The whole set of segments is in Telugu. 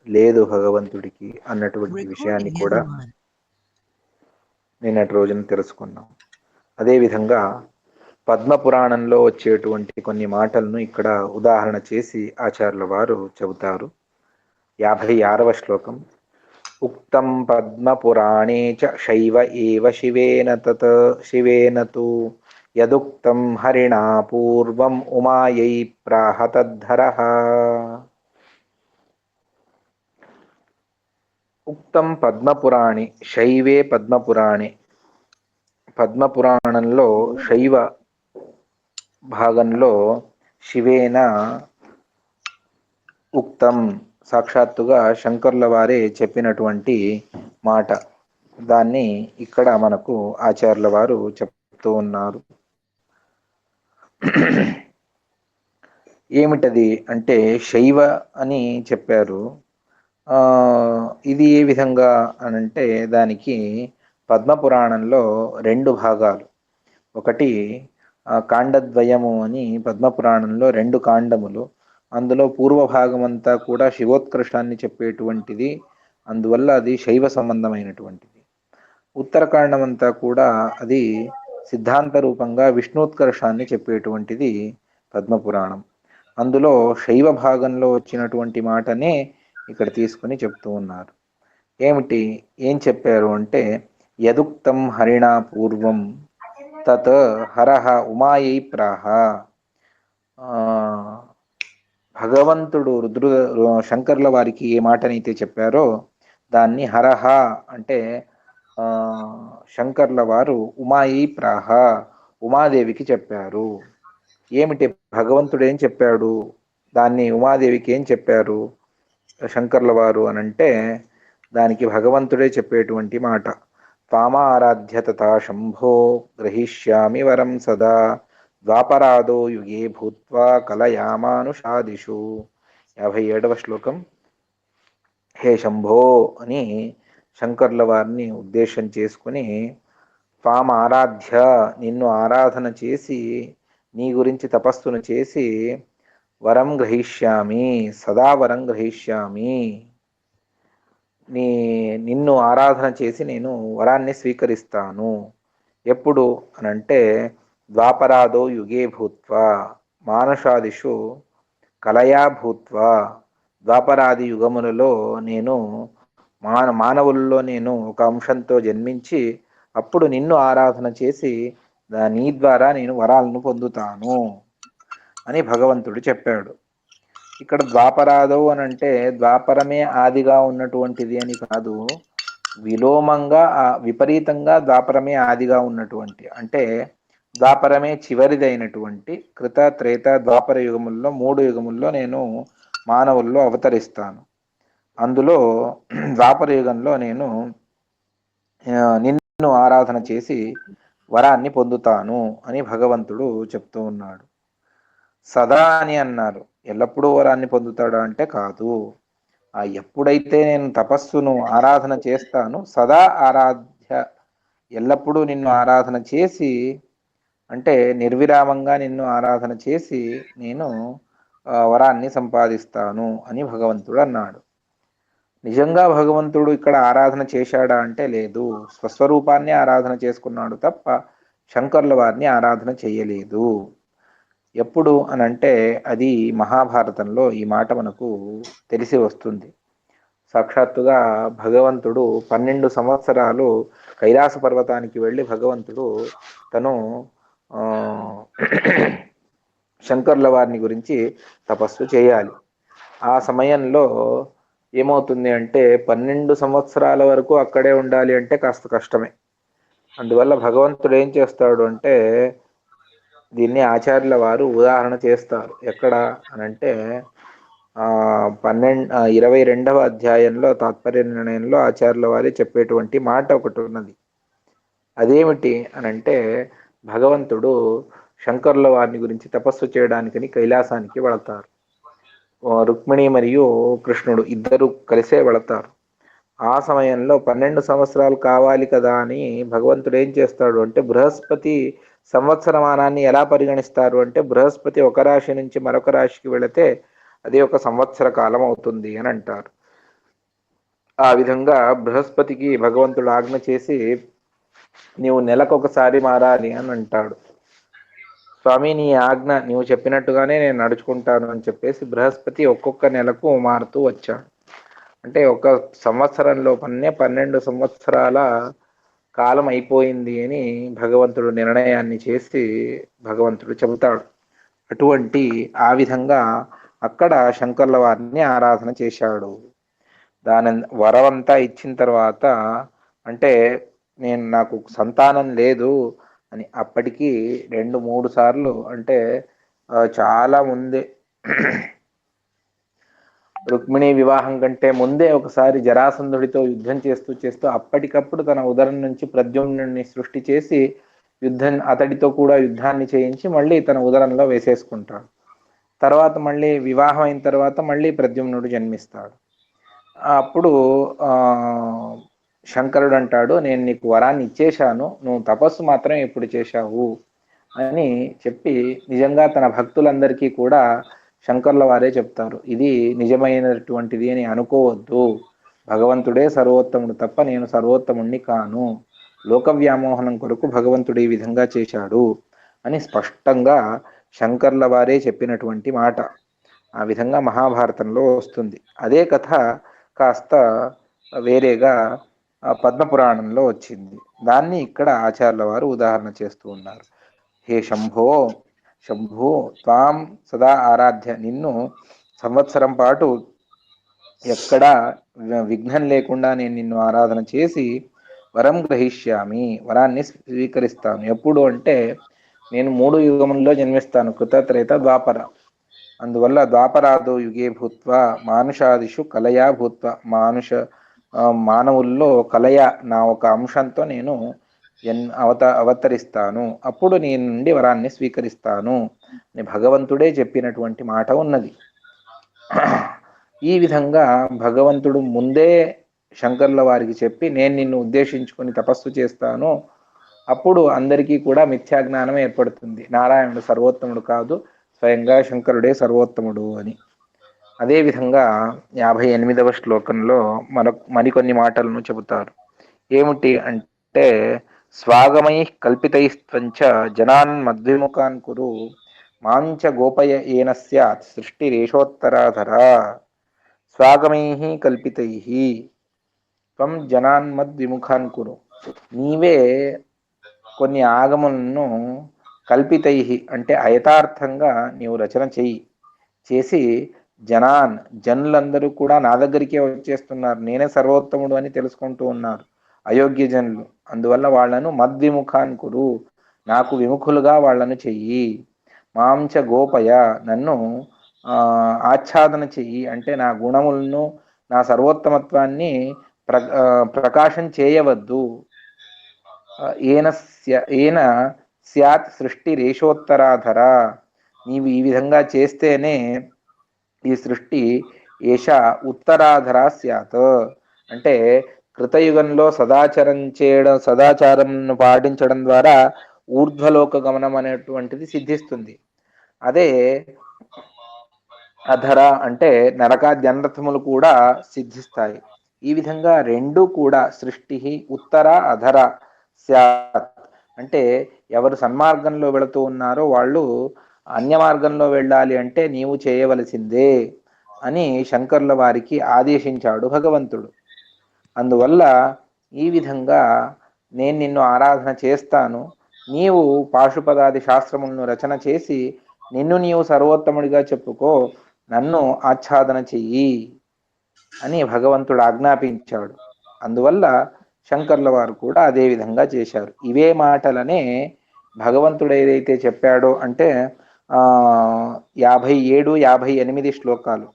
లేదు భగవంతుడికి అన్నటువంటి విషయాన్ని కూడా నిన్నటి రోజున తెలుసుకున్నాం. అదేవిధంగా పద్మపురాణంలో వచ్చేటువంటి కొన్ని మాటలను ఇక్కడ ఉదాహరణ చేసి ఆచార్యుల వారు చెబుతారు. 56వ శ్లోకం. ఉక్తం పద్మపురాణే చ శైవ ఏవ శివేన తు యదుక్తం హరిణా పూర్వం ఉమాయై ప్రాహ తద్ధరః. ఉక్తం పద్మపురాణి శైవే పద్మపురాణి. పద్మపురాణంలో శైవ భాగంలో శివేన ఉక్తం, సాక్షాత్తుగా శంకరుల వారే చెప్పినటువంటి మాట. దాన్ని ఇక్కడ మనకు ఆచార్యుల వారు చెప్తూ ఉన్నారు. ఏమిటది అంటే శైవ అని చెప్పారు. ఇది ఏ విధంగా అనంటే దానికి పద్మపురాణంలో 2 భాగాలు. ఒకటి కాండద్వయము అని పద్మపురాణంలో 2 కాండములు. అందులో పూర్వ భాగమంతా కూడా శివోత్కర్షాన్ని చెప్పేటువంటిది, అందువల్ల అది శైవ సంబంధమైనటువంటిది. ఉత్తరకాండం అంతా కూడా అది సిద్ధాంత రూపంగా విష్ణోత్కర్షాన్ని చెప్పేటువంటిది పద్మపురాణం. అందులో శైవ భాగంలో వచ్చినటువంటి మాటనే ఇక్కడ తీసుకుని చెప్తూ ఉన్నారు. ఏం చెప్పారు అంటే యదుక్తం హరిణా పూర్వం తత్ హరహ ఉమాయై ప్రాహ. భగవంతుడు శంకర్ల వారికి ఏ మాటనైతే చెప్పారో దాన్ని హరహ అంటే శంకర్ల వారు ఉమాయై ప్రాహ, ఉమాదేవికి చెప్పారు. ఏమిటి భగవంతుడు ఏం చెప్పాడు, దాన్ని ఉమాదేవికి ఏం చెప్పారు శంకర్ల వారు అనంటే దానికి భగవంతుడే చెప్పేటువంటి మాట. త్వామారాధ్య తథా శంభో గ్రహిష్యామి వరం సదా ద్వాపరాదో యుగే భూత్వా కలయామానుషాదిషు. 57వ శ్లోకం. హే శంభో అని శంకర్ల వారిని ఉద్దేశం చేసుకుని, త్వాం ఆరాధ్య నిన్ను ఆరాధన చేసి, నీ గురించి తపస్సును చేసి, వరం గ్రహిష్యామి సదా వరం గ్రహిష్యామి, నిన్ను ఆరాధన చేసి నేను వరాన్ని స్వీకరిస్తాను. ఎప్పుడు అనంటే ద్వాపరాదో యుగే భూత్వా మానుషాదిషు కలయా భూత్వా. ద్వాపరాది యుగములలో నేను మానవుల్లో నేను ఒక అంశంతో జన్మించి అప్పుడు నిన్ను ఆరాధన చేసి నీ ద్వారా నేను వరాలను పొందుతాను అని భగవంతుడు చెప్పాడు. ఇక్కడ ద్వాపరాదవు అని అంటే ద్వాపరమే ఆదిగా ఉన్నటువంటిది అని కాదు, విలోమంగా విపరీతంగా ద్వాపరమే ఆదిగా ఉన్నటువంటి, అంటే ద్వాపరమే చివరిదైనటువంటి కృత త్రేత ద్వాపర యుగముల్లో 3 యుగముల్లో నేను మానవుల్లో అవతరిస్తాను. అందులో ద్వాపర యుగంలో నేను నిన్ను ఆరాధన చేసి వరాన్ని పొందుతాను అని భగవంతుడు చెప్తూ ఉన్నాడు. సదా అని అన్నారు. ఎల్లప్పుడూ వరాన్ని పొందుతాడు అంటే కాదు. ఎప్పుడైతే నేను తపస్సును ఆరాధన చేస్తాను, సదా ఆరాధ్య, ఎల్లప్పుడూ నిన్ను ఆరాధన చేసి అంటే నిర్విరామంగా నిన్ను ఆరాధన చేసి నేను వరాన్ని సంపాదిస్తాను అని భగవంతుడు అన్నాడు. నిజంగా భగవంతుడు ఇక్కడ ఆరాధన చేశాడా అంటే లేదు, స్వస్వరూపాన్ని ఆరాధన చేసుకున్నాడు తప్ప శంకర్ల వారిని ఆరాధన చేయలేదు. ఎప్పుడు అనంటే అది మహాభారతంలో ఈ మాట మనకు తెలిసి వస్తుంది. సాక్షాత్తుగా భగవంతుడు 12 సంవత్సరాలు కైలాస పర్వతానికి వెళ్ళి భగవంతుడు తను శంకర్ల వారిని గురించి తపస్సు చేయాలి. ఆ సమయంలో ఏమవుతుంది అంటే 12 సంవత్సరాల వరకు అక్కడే ఉండాలి అంటే కాస్త కష్టమే. అందువల్ల భగవంతుడు ఏం చేస్తాడు అంటే దీన్ని ఆచార్యుల వారు ఉదాహరణ చేస్తారు. ఎక్కడ అనంటే 22వ అధ్యాయంలో తాత్పర్య నిర్ణయంలో ఆచార్యుల వారి చెప్పేటువంటి మాట ఒకటి ఉన్నది. అదేమిటి అనంటే భగవంతుడు శంకరుల వారిని గురించి తపస్సు చేయడానికని కైలాసానికి వెళతారు. రుక్మిణి మరియు కృష్ణుడు ఇద్దరు కలిసే వెళతారు. ఆ సమయంలో 12 సంవత్సరాలు కావాలి కదా అని భగవంతుడు ఏం చేస్తాడు అంటే బృహస్పతి సంవత్సరమానాన్ని ఎలా పరిగణిస్తారు అంటే బృహస్పతి ఒక రాశి నుంచి మరొక రాశికి వెళితే అది ఒక సంవత్సర కాలం అవుతుంది అని అంటారు. ఆ విధంగా బృహస్పతికి భగవంతుడు ఆజ్ఞ చేసి నీవు నెలకొకసారి మారాలి అని అంటాడు. స్వామి నీ ఆజ్ఞ నీవు చెప్పినట్టుగానే నేను నడుచుకుంటాను అని చెప్పేసి బృహస్పతి ఒక్కొక్క నెలకు మారుతూ వచ్చాడు. అంటే ఒక సంవత్సరంలోపనే 12 సంవత్సరాల కాలం అయిపోయింది అని భగవంతుడు నిర్ణయాన్ని చేసి భగవంతుడు చెబుతాడు. అటువంటి ఆ విధంగా అక్కడ శంకర్ల వారిని ఆరాధన చేశాడు. దాని వరమంతా ఇచ్చిన తర్వాత అంటే నాకు సంతానం లేదు అని అప్పటికి 2-3 సార్లు అంటే చాలా ముందే రుక్మిణి వివాహం కంటే ముందే ఒకసారి జరాసంధుడితో యుద్ధం చేస్తూ అప్పటికప్పుడు తన ఉదరం నుంచి ప్రద్యుమ్నుడిని సృష్టి చేసి అతడితో కూడా యుద్ధాన్ని చేయించి మళ్ళీ తన ఉదరంలో వేసేసుకుంటాడు. తర్వాత మళ్ళీ వివాహం అయిన తర్వాత మళ్ళీ ప్రద్యుమ్నుడు జన్మిస్తాడు. అప్పుడు శంకరుడు అంటాడు, నేను నీకు వరాన్ని ఇచ్చేశాను, నువ్వు తపస్సు మాత్రం ఎప్పుడు చేశావు అని చెప్పి నిజంగా తన భక్తులందరికీ కూడా శంకర్ల వారే చెప్తారు, ఇది నిజమైనటువంటిది అని అనుకోవద్దు, భగవంతుడే సర్వోత్తముడు తప్ప నేను సర్వోత్తముణ్ణి కాను, లోక వ్యామోహనం కొరకు భగవంతుడు ఈ విధంగా చేశాడు అని స్పష్టంగా శంకర్ల వారే చెప్పినటువంటి మాట. ఆ విధంగా మహాభారతంలో వస్తుంది. అదే కథ కాస్త వేరేగా పద్మపురాణంలో వచ్చింది. దాన్ని ఇక్కడ ఆచార్యుల వారు ఉదాహరణ చేస్తూ ఉన్నారు. హే శంభో శంభు త్వాం సదా ఆరాధ్య, నిన్ను సంవత్సరం పాటు ఎక్కడా విఘ్నం లేకుండా నేను నిన్ను ఆరాధన చేసి వరం గ్రహిష్యామి, వరాన్ని స్వీకరిస్తాను. ఎప్పుడు అంటే నేను 3 యుగముల్లో జన్మిస్తాను, కృతత్రేత ద్వాపర. అందువల్ల ద్వాపరాదో యుగే భూత్వ మానుషాదిషు కలయా భూత్వ, మానవుల్లో కలయ నా ఒక అంశంతో నేను అవతరిస్తాను, అప్పుడు నేను నుండి వరాన్ని స్వీకరిస్తాను అని భగవంతుడే చెప్పినటువంటి మాట ఉన్నది. ఈ విధంగా భగవంతుడు ముందే శంకర్ల వారికి చెప్పి నేను నిన్ను ఉద్దేశించుకొని తపస్సు చేస్తాను, అప్పుడు అందరికీ కూడా మిథ్యాజ్ఞానం ఏర్పడుతుంది, నారాయణుడు సర్వోత్తముడు కాదు, స్వయంగా శంకరుడే సర్వోత్తముడు అని. అదేవిధంగా 58వ శ్లోకంలో మరికొన్ని మాటలను చెబుతారు. ఏమిటి అంటే స్వాగమై కల్పితైస్త్వంచ జనాన్ మద్విముఖాన్ కురు మాంచ గోపయ ఏన స్యాత్ సృష్టిరేషోత్తరాధర. స్వాగమై కల్పితై త్వం జనాన్ మద్విముఖాన్ కురు, నీవే కొన్ని ఆగములను కల్పితై అంటే అయథార్థంగా నీవు రచన చేసి జనులందరూ కూడా నా దగ్గరికే వచ్చేస్తున్నారు, నేనే సర్వోత్తముడు అని తెలుసుకుంటూ ఉన్నారు అయోగ్య జనులు. అందువల్ల వాళ్లను మద్విముఖాన్ కురు, నాకు విముఖులుగా వాళ్లను చెయ్యి. మాంచ గోపయ, నన్ను ఆచ్ఛాదన చెయ్యి అంటే నా గుణములను నా సర్వోత్తమత్వాన్ని ప్రకాశం చేయవద్దు. ఏన స్యాత్ సృష్టి రేషోత్తరాధర, నీవు ఈ విధంగా చేస్తేనే ఈ సృష్టి ఏష ఉత్తరాధర స్యాత్ అంటే కృతయుగంలో సదాచారంను పాటించడం ద్వారా ఊర్ధ్వలోక గమనం అనేటువంటిది సిద్ధిస్తుంది. అదే అధర అంటే నరకాద్యనర్థములు కూడా సిద్ధిస్తాయి. ఈ విధంగా రెండు కూడా సృష్టి ఉత్తర అధర స్యాత్ అంటే ఎవరు సన్మార్గంలో వెళుతూ ఉన్నారో వాళ్ళు అన్య మార్గంలో వెళ్ళాలి అంటే నీవు చేయవలసిందే అని శంకర్ల వారికి ఆదేశించాడు భగవంతుడు. అందువల్ల ఈ విధంగా నేను నిన్ను ఆరాధన చేస్తాను, నీవు పాశుపదాది శాస్త్రములను రచన చేసి నిన్ను నీవు సర్వోత్తముడిగా చెప్పుకో, నన్ను ఆచ్ఛాదన చెయ్యి అని భగవంతుడు ఆజ్ఞాపించాడు. అందువల్ల శంకర్ల వారు కూడా అదే విధంగా చేశారు. ఇవే మాటలనే భగవంతుడు ఏదైతే చెప్పాడో అంటే 57, 58 శ్లోకాలు,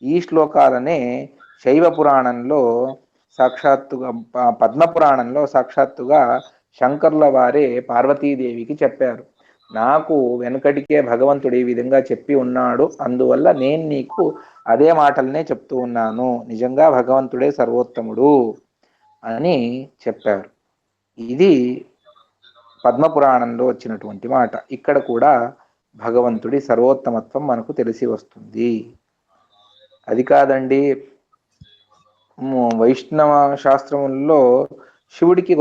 ఈ శ్లోకాలనే శైవ పురాణంలో సాక్షాత్తుగా పద్మపురాణంలో సాక్షాత్తుగా శంకర్ల వారే పార్వతీదేవికి చెప్పారు. నాకు వెనుకటికే భగవంతుడు ఈ విధంగా చెప్పి ఉన్నాడు, అందువల్ల నేను నీకు అదే మాటలనే చెప్తూ ఉన్నాను, నిజంగా భగవంతుడే సర్వోత్తముడు అని చెప్పారు. ఇది పద్మపురాణంలో వచ్చినటువంటి మాట. ఇక్కడ కూడా భగవంతుడి సర్వోత్తమత్వం మనకు తెలిసి వస్తుంది. అది కాదండి వైష్ణవ శాస్త్రముల్లో శివుడికి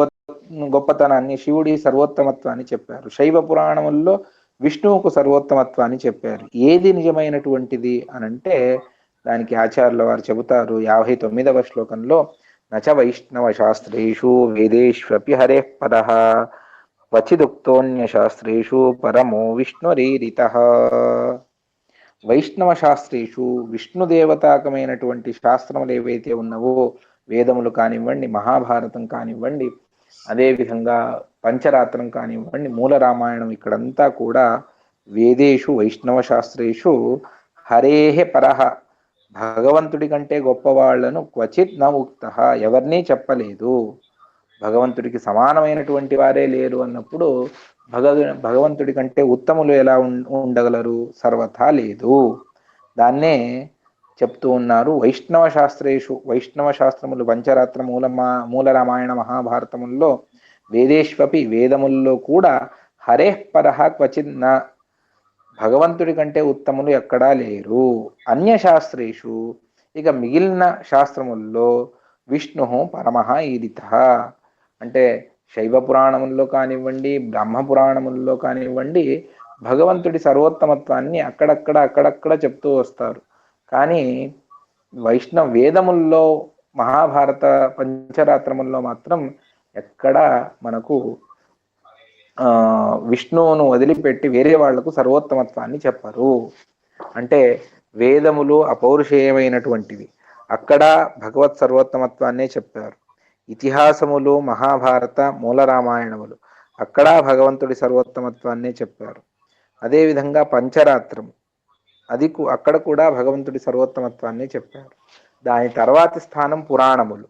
గొప్పతనాన్ని, శివుడి సర్వోత్తమత్వాన్ని చెప్పారు. శైవ పురాణముల్లో విష్ణువుకు సర్వోత్తమత్వాన్ని చెప్పారు. ఏది నిజమైనటువంటిది అనంటే దానికి ఆచార్యుల వారు చెబుతారు 59వ శ్లోకంలో, నచ వైష్ణవ శాస్త్రేషు వేదేష్వపి హరేః పదః క్వచిదుక్తోన్య శాస్త్రేషు పరమో విష్ణురీరితః. వైష్ణవ శాస్త్రేషు విష్ణుదేవతాకమైనటువంటి శాస్త్రములు ఏవైతే ఉన్నవో, వేదములు కానివ్వండి, మహాభారతం కానివ్వండి, అదేవిధంగా పంచరాత్రం కానివ్వండి, మూల రామాయణం, ఇక్కడంతా కూడా వేదేషు వైష్ణవ శాస్త్రేషు హరేహ పరహ, భగవంతుడి కంటే గొప్పవాళ్లను క్వచిత్ న ఉక్త, ఎవరినీ చెప్పలేదు. భగవంతుడికి సమానమైనటువంటి వారే లేరు అన్నప్పుడు భగవంతుడి కంటే ఉత్తములు ఎలా ఉండగలరు? సర్వథా లేదు. దాన్నే చెప్తూ ఉన్నారు వైష్ణవ శాస్త్రేషు. వైష్ణవ శాస్త్రములు పంచరాత్ర, మూల రామాయణ, మహాభారతముల్లో, వేదేష్వపి, వేదముల్లో కూడా హరేః పరః క్వచిన్న, భగవంతుడి కంటే ఉత్తములు ఎక్కడా లేరు. అన్య శాస్త్రేషు, ఇక మిగిలిన శాస్త్రముల్లో విష్ణు పరమః ఈరితః, అంటే శైవ పురాణముల్లో కానివ్వండి, బ్రహ్మ పురాణముల్లో కానివ్వండి, భగవంతుడి సర్వోత్తమత్వాన్ని అక్కడక్కడ చెప్తూ వస్తారు. కానీ వైష్ణవ వేదముల్లో, మహాభారత పంచరాత్రముల్లో మాత్రం ఎక్కడ మనకు విష్ణువును వదిలిపెట్టి వేరే వాళ్లకు సర్వోత్తమత్వాన్ని చెప్పరు. అంటే వేదములు అపౌరుషేయమైనటువంటివి, అక్కడ భగవత్ సర్వోత్తమత్వాన్నే చెప్పారు. ఇతిహాసములు, మహాభారత, మూల రామాయణములు, అక్కడ భగవంతుడి సర్వోత్తమత్వాన్నే చెప్పారు. అదేవిధంగా పంచరాత్రము, అక్కడ కూడా భగవంతుడి సర్వోత్తమత్వాన్ని చెప్పారు. దాని తర్వాతి స్థానం పురాణములు.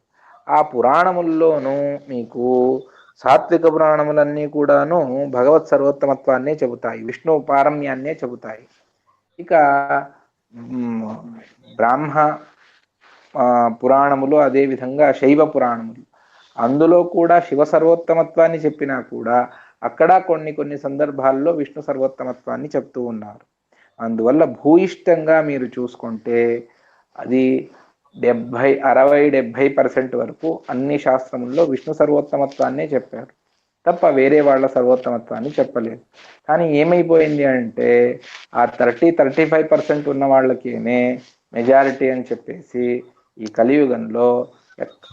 ఆ పురాణముల్లోనూ మీకు సాత్విక పురాణములన్నీ కూడాను భగవత్ సర్వోత్తమత్వాన్నే చెబుతాయి, విష్ణు పారమ్యాన్నే చెబుతాయి. ఇక బ్రాహ్మ పురాణములు, అదేవిధంగా శైవ పురాణములు, అందులో కూడా శివ సర్వోత్తమత్వాన్ని చెప్పినా కూడా అక్కడ కొన్ని సందర్భాల్లో విష్ణు సర్వోత్తమత్వాన్ని చెప్తూ ఉన్నారు. అందువల్ల భూయిష్టంగా మీరు చూసుకుంటే అది 60-70% వరకు అన్ని శాస్త్రముల్లో విష్ణు సర్వోత్తమత్వాన్నే చెప్పారు తప్ప వేరే వాళ్ళ సర్వోత్తమత్వాన్ని చెప్పలేదు. కానీ ఏమైపోయింది అంటే ఆ 30-35% ఉన్న వాళ్ళకేనే మెజారిటీ అని చెప్పేసి ఈ కలియుగంలో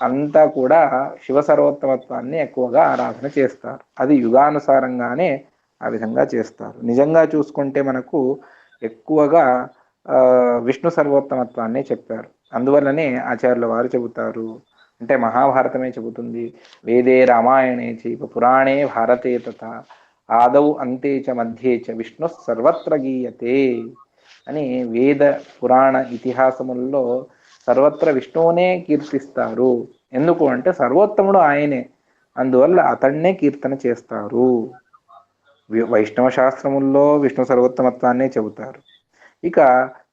అంతా కూడా శివ సర్వోత్తమత్వాన్ని ఎక్కువగా ఆరాధన చేస్తారు. అది యుగానుసారంగానే ఆ విధంగా చేస్తారు. నిజంగా చూసుకుంటే మనకు ఎక్కువగా విష్ణు సర్వోత్తమత్వాన్ని చెప్పారు. అందువల్లనే ఆచార్యుల వారు చెబుతారు, అంటే మహాభారతమే చెబుతుంది, వేదే రామాయణే చైవ పురాణే భారతే తథా ఆదౌ అంతే చ మధ్యే చ విష్ణు సర్వత్ర గీయతే అని. వేద పురాణ ఇతిహాసముల్లో సర్వత్ర విష్ణువునే కీర్తిస్తారు. ఎందుకు అంటే సర్వోత్తముడు ఆయనే, అందువల్ల అతన్నే కీర్తన చేస్తారు. వైష్ణవ శాస్త్రముల్లో విష్ణు సర్వోత్తమత్వాన్నే చెబుతారు. ఇక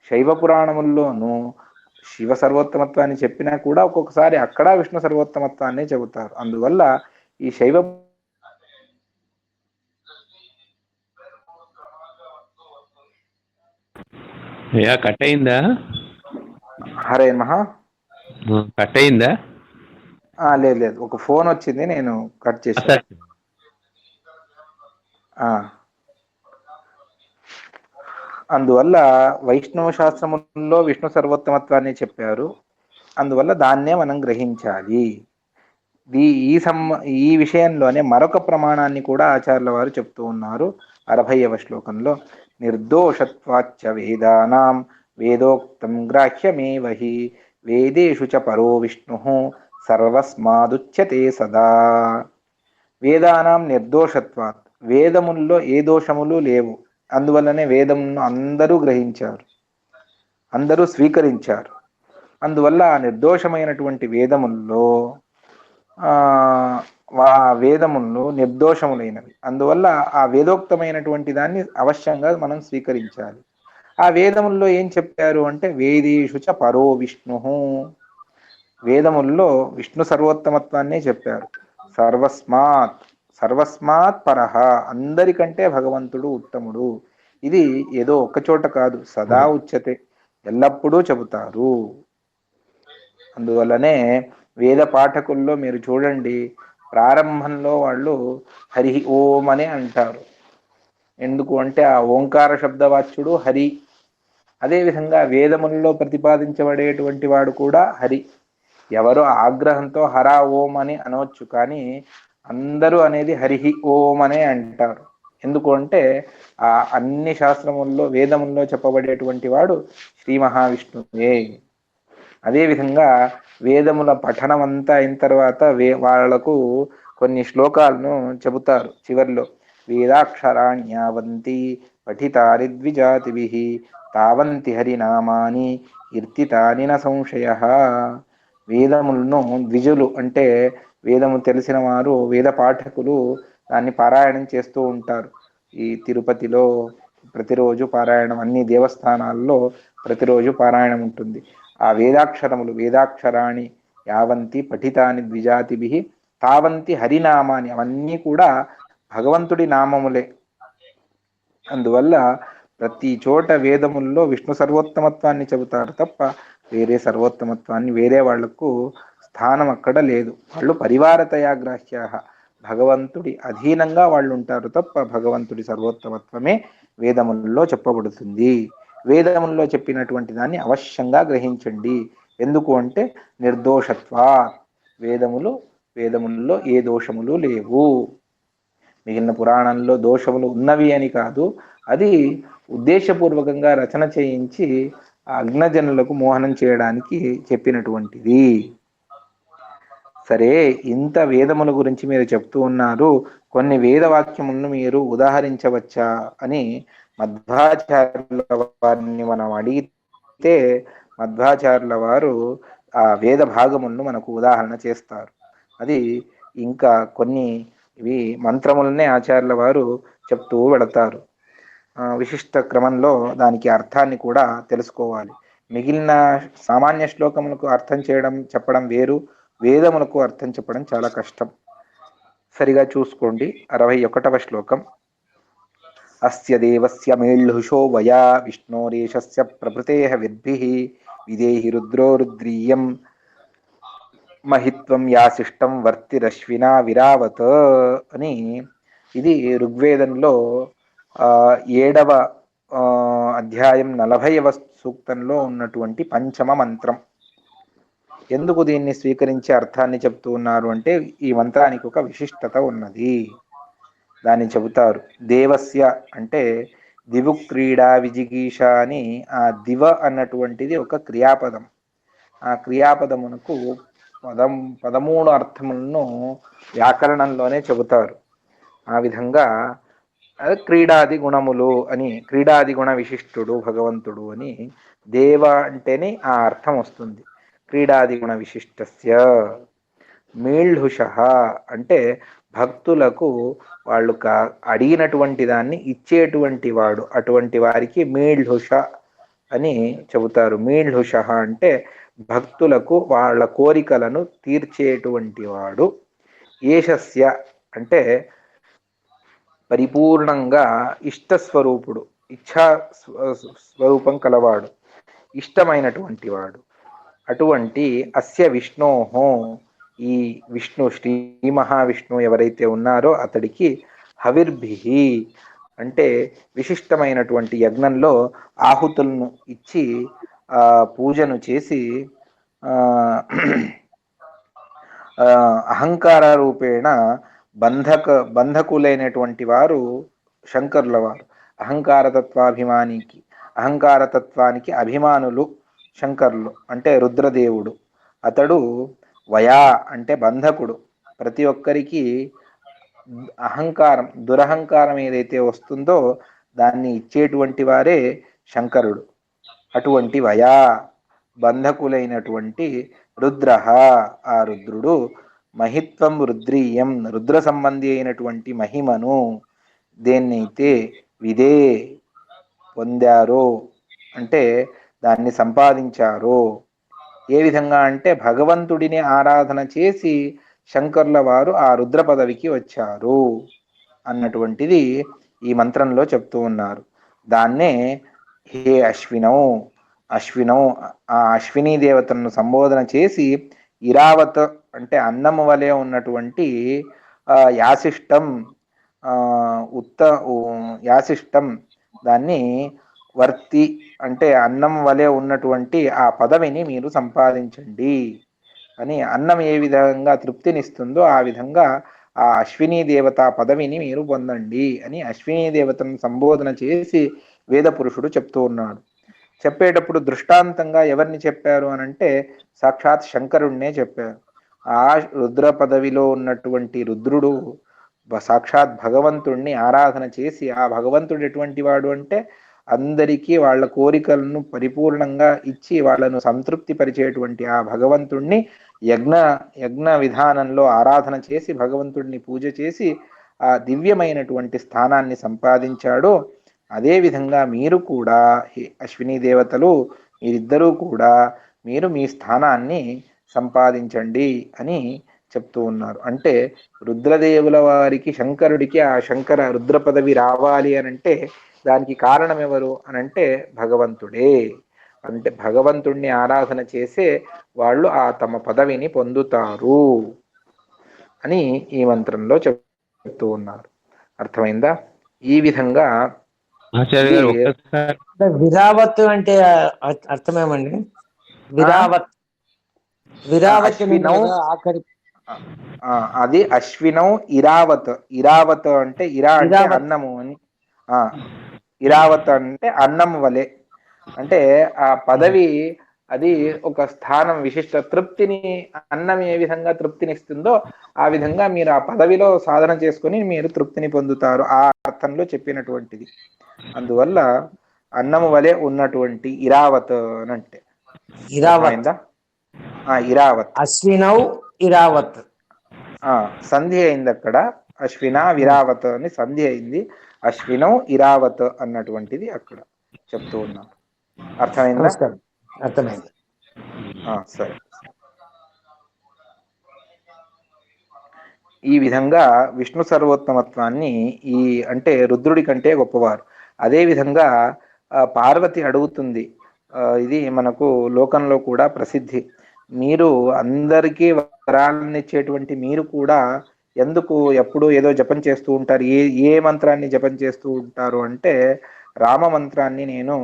శైవ పురాణముల్లోనూ శివ సర్వోత్తమత్వాన్ని చెప్పినా కూడా ఒక్కొక్కసారి అక్కడ విష్ణు సర్వోత్తమత్వాన్నే చెబుతారు. అందువల్ల ఈ శైవ కట్ అయిందా? హరే మహా కట్ అయిందా? లేదు, ఒక ఫోన్ వచ్చింది, నేను కట్ చేశాను. అందువల్ల వైష్ణవ శాస్త్రముల్లో విష్ణు సర్వోత్తమత్వాన్ని చెప్పారు. అందువల్ల దాన్నే మనం గ్రహించాలి. ఈ విషయంలోనే మరొక ప్రమాణాన్ని కూడా ఆచార్యుల వారు చెప్తూ ఉన్నారు 60వ శ్లోకంలో. నిర్దోషత్వాచ్చ వేదానాం వేదోక్తం గ్రాహ్యమేవ హి వేదేషు చ పరో విష్ణు సర్వస్మాదుచ్యతే సదా. వేదానాం నిర్దోషత్వాత్, వేదముల్లో ఏ దోషములు లేవు, అందువల్లనే వేదమును అందరూ గ్రహించారు, అందరూ స్వీకరించారు. అందువల్ల నిర్దోషమైనటువంటి వేదముల్లో వేదములు నిర్దోషములైనవి. అందువల్ల ఆ వేదోక్తమైనటువంటి దాన్ని అవశ్యంగా మనం స్వీకరించాలి. ఆ వేదముల్లో ఏం చెప్పారు అంటే వేదేషు చ పరో విష్ణు, వేదముల్లో విష్ణు సర్వోత్తమత్వాన్నే చెప్పారు. సర్వస్మాత్ పరహ, అందరికంటే భగవంతుడు ఉత్తముడు. ఇది ఏదో ఒక చోట కాదు, సదా ఉచ్యతే, ఎల్లప్పుడూ చెబుతారు. అందువల్లనే వేద పాఠకుల్లో మీరు చూడండి, ప్రారంభంలో వాళ్ళు హరి ఓం అని అంటారు. ఎందుకు అంటే ఆ ఓంకార శబ్దవాచ్యుడు హరి. అదేవిధంగా వేదములలో ప్రతిపాదించబడేటువంటి వాడు కూడా హరి. ఎవరో ఆగ్రహంతో హరా ఓం అని అనవచ్చు, కానీ అందరూ అనేది హరిహి ఓం అనే అంటారు. ఎందుకు అంటే ఆ అన్ని శాస్త్రముల్లో వేదముల్లో చెప్పబడేటువంటి వాడు శ్రీ మహావిష్ణువే. అదేవిధంగా వేదముల పఠనం అంతా అయిన తర్వాత వాళ్లకు కొన్ని శ్లోకాలను చెబుతారు చివరిలో. వేదాక్షరాణ్యావంతి పఠితాని ద్విజాతిభిః తావంతి హరినామాని కీర్తితాని న సంశయః. వేదములను ద్విజులు అంటే వేదము తెలిసిన వారు, వేద పాఠకులు దాన్ని పారాయణం చేస్తూ ఉంటారు. ఈ తిరుపతిలో ప్రతిరోజు పారాయణం, అన్ని దేవస్థానాల్లో ప్రతిరోజు పారాయణం ఉంటుంది. ఆ వేదాక్షరములు, వేదాక్షరాణి యావంతి పఠితాని ద్విజాతిభిః తావంతి హరినామాని, అవన్నీ కూడా భగవంతుడి నామములే. అందువల్ల ప్రతి చోట వేదముల్లో విష్ణు సర్వోత్తమత్వాన్ని చెబుతారు తప్ప వేరే సర్వోత్తమత్వాన్ని, వేరే వాళ్లకు స్థానం అక్కడ లేదు. వాళ్ళు పరివారతయాగ్రాహ్య, భగవంతుడి అధీనంగా వాళ్ళు ఉంటారు తప్ప భగవంతుడి సర్వోత్తమత్వమే వేదములలో చెప్పబడుతుంది. వేదముల్లో చెప్పినటువంటి దాన్ని అవశ్యంగా గ్రహించండి. ఎందుకు అంటే నిర్దోషత్వా, వేదములలో ఏ దోషములు లేవు. మిగిలిన పురాణంలో దోషములు ఉన్నవి అని కాదు, అది ఉద్దేశపూర్వకంగా రచన చేయించి అజ్ఞజనులకు మోహనం చేయడానికి చెప్పినటువంటిది. సరే, ఇంత వేదముల గురించి మీరు చెప్తూ ఉన్నారు, కొన్ని వేదవాక్యములను మీరు ఉదాహరించవచ్చా అని మధ్వాచార్యుల వారిని మనం అడిగితే మధ్వాచార్యుల వారు ఆ వేద భాగములను మనకు ఉదాహరణ చేస్తారు. అది ఇంకా కొన్ని ఇవి మంత్రములనే ఆచార్యుల వారు చెప్తూ వెళతారు. విశిష్ట క్రమంలో దానికి అర్థాన్ని కూడా తెలుసుకోవాలి. మిగిలిన సామాన్య శ్లోకములకు అర్థం చెప్పడం వేరు, వేదములకు అర్థం చెప్పడం చాలా కష్టం. సరిగా చూసుకోండి. 61వ శ్లోకం. అస్య దేవస్య మేళ్లుషో వయా విష్ణోరేషస్య ప్రభృతేః విద్భిః విదేహి రుద్రో రుద్రీయం మహిత్వం యాశిష్టం వర్తిరశ్వినా విరావత్ అని. ఇది ఋగ్వేదంలో 7వ అధ్యాయం 40వ సూక్తంలో ఉన్నటువంటి పంచమ మంత్రం. ఎందుకు దీన్ని స్వీకరించి అర్థాన్ని చెప్తూ ఉన్నారు అంటే ఈ మంత్రానికి ఒక విశిష్టత ఉన్నది, దాన్ని చెబుతారు. దేవస్య అంటే దివు క్రీడా విజిగీష అని. ఆ దివ అన్నటువంటిది ఒక క్రియాపదం. ఆ క్రియాపదమునకు 13 అర్థములను వ్యాకరణంలోనే చెబుతారు. ఆ విధంగా క్రీడాది గుణములు అని, క్రీడాది గుణ విశిష్టుడు భగవంతుడు అని దేవ అంటేనే ఆ అర్థం వస్తుంది. క్రీడాది గుణ విశిష్టస్య. మీళ్హుష అంటే భక్తులకు వాళ్ళు అడిగినటువంటి దాన్ని ఇచ్చేటువంటి వాడు, అటువంటి వారికి మీళ్హుష అని చెబుతారు. మీళ్హుష అంటే భక్తులకు వాళ్ళ కోరికలను తీర్చేటువంటి వాడు. ఏషస్య అంటే పరిపూర్ణంగా ఇష్టస్వరూపుడు, ఇచ్ఛా స్వరూపం కలవాడు, ఇష్టమైనటువంటి వాడు. అటువంటి అస్య విష్ణోహో, ఈ విష్ణు శ్రీ మహావిష్ణువు ఎవరైతే ఉన్నారో అతడికి హవిర్భిః అంటే విశిష్టమైనటువంటి యజ్ఞంలో ఆహుతులను ఇచ్చి పూజను చేసి అహంకార రూపేణ బంధకులైనటువంటి వారు శంకరుల వారు. అహంకారతత్వానికి అభిమానులు శంకరులు అంటే రుద్రదేవుడు. అతడు వయా అంటే బంధకుడు. ప్రతి ఒక్కరికి దురహంకారం ఏదైతే వస్తుందో దాన్ని ఇచ్చేటువంటి వారే శంకరుడు. అటువంటి వయా బంధకులైనటువంటి రుద్ర, ఆ రుద్రుడు మహిత్వం రుద్రీయం రుద్ర సంబంధి అయినటువంటి మహిమను దేన్నైతే విదే పొందారో అంటే దాన్ని సంపాదించారో. ఏ విధంగా అంటే భగవంతుడిని ఆరాధన చేసి శంకర్ల వారు ఆ రుద్ర పదవికి వచ్చారు అన్నటువంటిది ఈ మంత్రంలో చెప్తూ ఉన్నారు. దాన్నే హే అశ్వినౌ అశ్వినౌ, ఆ అశ్విని దేవతలను సంబోధన చేసి ఇరావత్ అంటే అన్నము వలె ఉన్నటువంటి యాసిష్టం ఉత్త యాసిష్టం దాన్ని వర్తి అంటే అన్నం వలె ఉన్నటువంటి ఆ పదవిని మీరు సంపాదించండి అని. అన్నం ఏ విధంగా తృప్తినిస్తుందో ఆ విధంగా ఆ అశ్విని దేవత పదవిని మీరు పొందండి అని అశ్విని దేవతను సంబోధన చేసి వేద పురుషుడు చెప్తూ ఉన్నాడు. చెప్పేటప్పుడు దృష్టాంతంగా ఎవరిని చెప్పారు అనంటే సాక్షాత్ శంకరుణ్ణే చెప్పారు. ఆ రుద్ర పదవిలో ఉన్నటువంటి రుద్రుడు సాక్షాత్ భగవంతుణ్ణి ఆరాధన చేసి, ఆ భగవంతుడు ఎటువంటి వాడు అంటే అందరికీ వాళ్ళ కోరికలను పరిపూర్ణంగా ఇచ్చి వాళ్ళను సంతృప్తి పరిచేటువంటి ఆ భగవంతుణ్ణి యజ్ఞ విధానంలో ఆరాధన చేసి భగవంతుడిని పూజ చేసి ఆ దివ్యమైనటువంటి స్థానాన్ని సంపాదించాడు. అదేవిధంగా మీరు కూడా అశ్విని దేవతలు మీరిద్దరూ కూడా మీరు మీ స్థానాన్ని సంపాదించండి అని చెప్తూ ఉన్నారు. అంటే రుద్రదేవుల వారికి శంకరుడికి ఆ శంకర రుద్ర పదవి రావాలి అనంటే దానికి కారణం ఎవరు అనంటే భగవంతుడే. అంటే భగవంతుణ్ణి ఆరాధన చేసే వాళ్ళు ఆ తమ పదవిని పొందుతారు అని ఈ మంత్రంలో చెప్తూ ఉన్నారు. అర్థమైందా? ఈ విధంగా విరావత్ అంటే అర్థమేమండి? విరావత్ అశ్వినౌ, అది అశ్వినౌ ఇరావత్. ఇరావత్ అంటే ఇరా అంటే అన్నము అని, ఇరావత్ అంటే అన్నం వలె. అంటే ఆ పదవి అది ఒక స్థానం విశిష్ట తృప్తిని, అన్నం ఏ విధంగా తృప్తినిస్తుందో ఆ విధంగా మీరు ఆ పదవిలో సాధన చేసుకుని మీరు తృప్తిని పొందుతారు, ఆ అర్థంలో చెప్పినటువంటిది. అందువల్ల అన్నము వలె ఉన్నటువంటి ఇరావత్ అని అంటే ఇరావత్ అశ్వినౌ ఇరావత్ సంధి అయింది అక్కడ. అశ్విన విరావత్ అని సంధి అయింది. అశ్వినౌ ఇరావత్ అన్నటువంటిది అక్కడ చెప్తూ ఉన్నారు. అర్థమైందా? అర్థమైంది. సరే. ఈ విధంగా విష్ణు సర్వోత్తమత్వాన్ని ఈ అంటే రుద్రుడి కంటే గొప్పవారు. అదేవిధంగా పార్వతి అడుగుతుంది, ఇది మనకు లోకంలో కూడా ప్రసిద్ధి, మీరు అందరికీ వరాలను ఇచ్చేటువంటి మీరు కూడా ఎందుకు ఎప్పుడు ఏదో జపం చేస్తూ ఉంటారు? ఏ మంత్రాన్ని జపం చేస్తూ ఉంటారు అంటే రామ మంత్రాన్ని నేను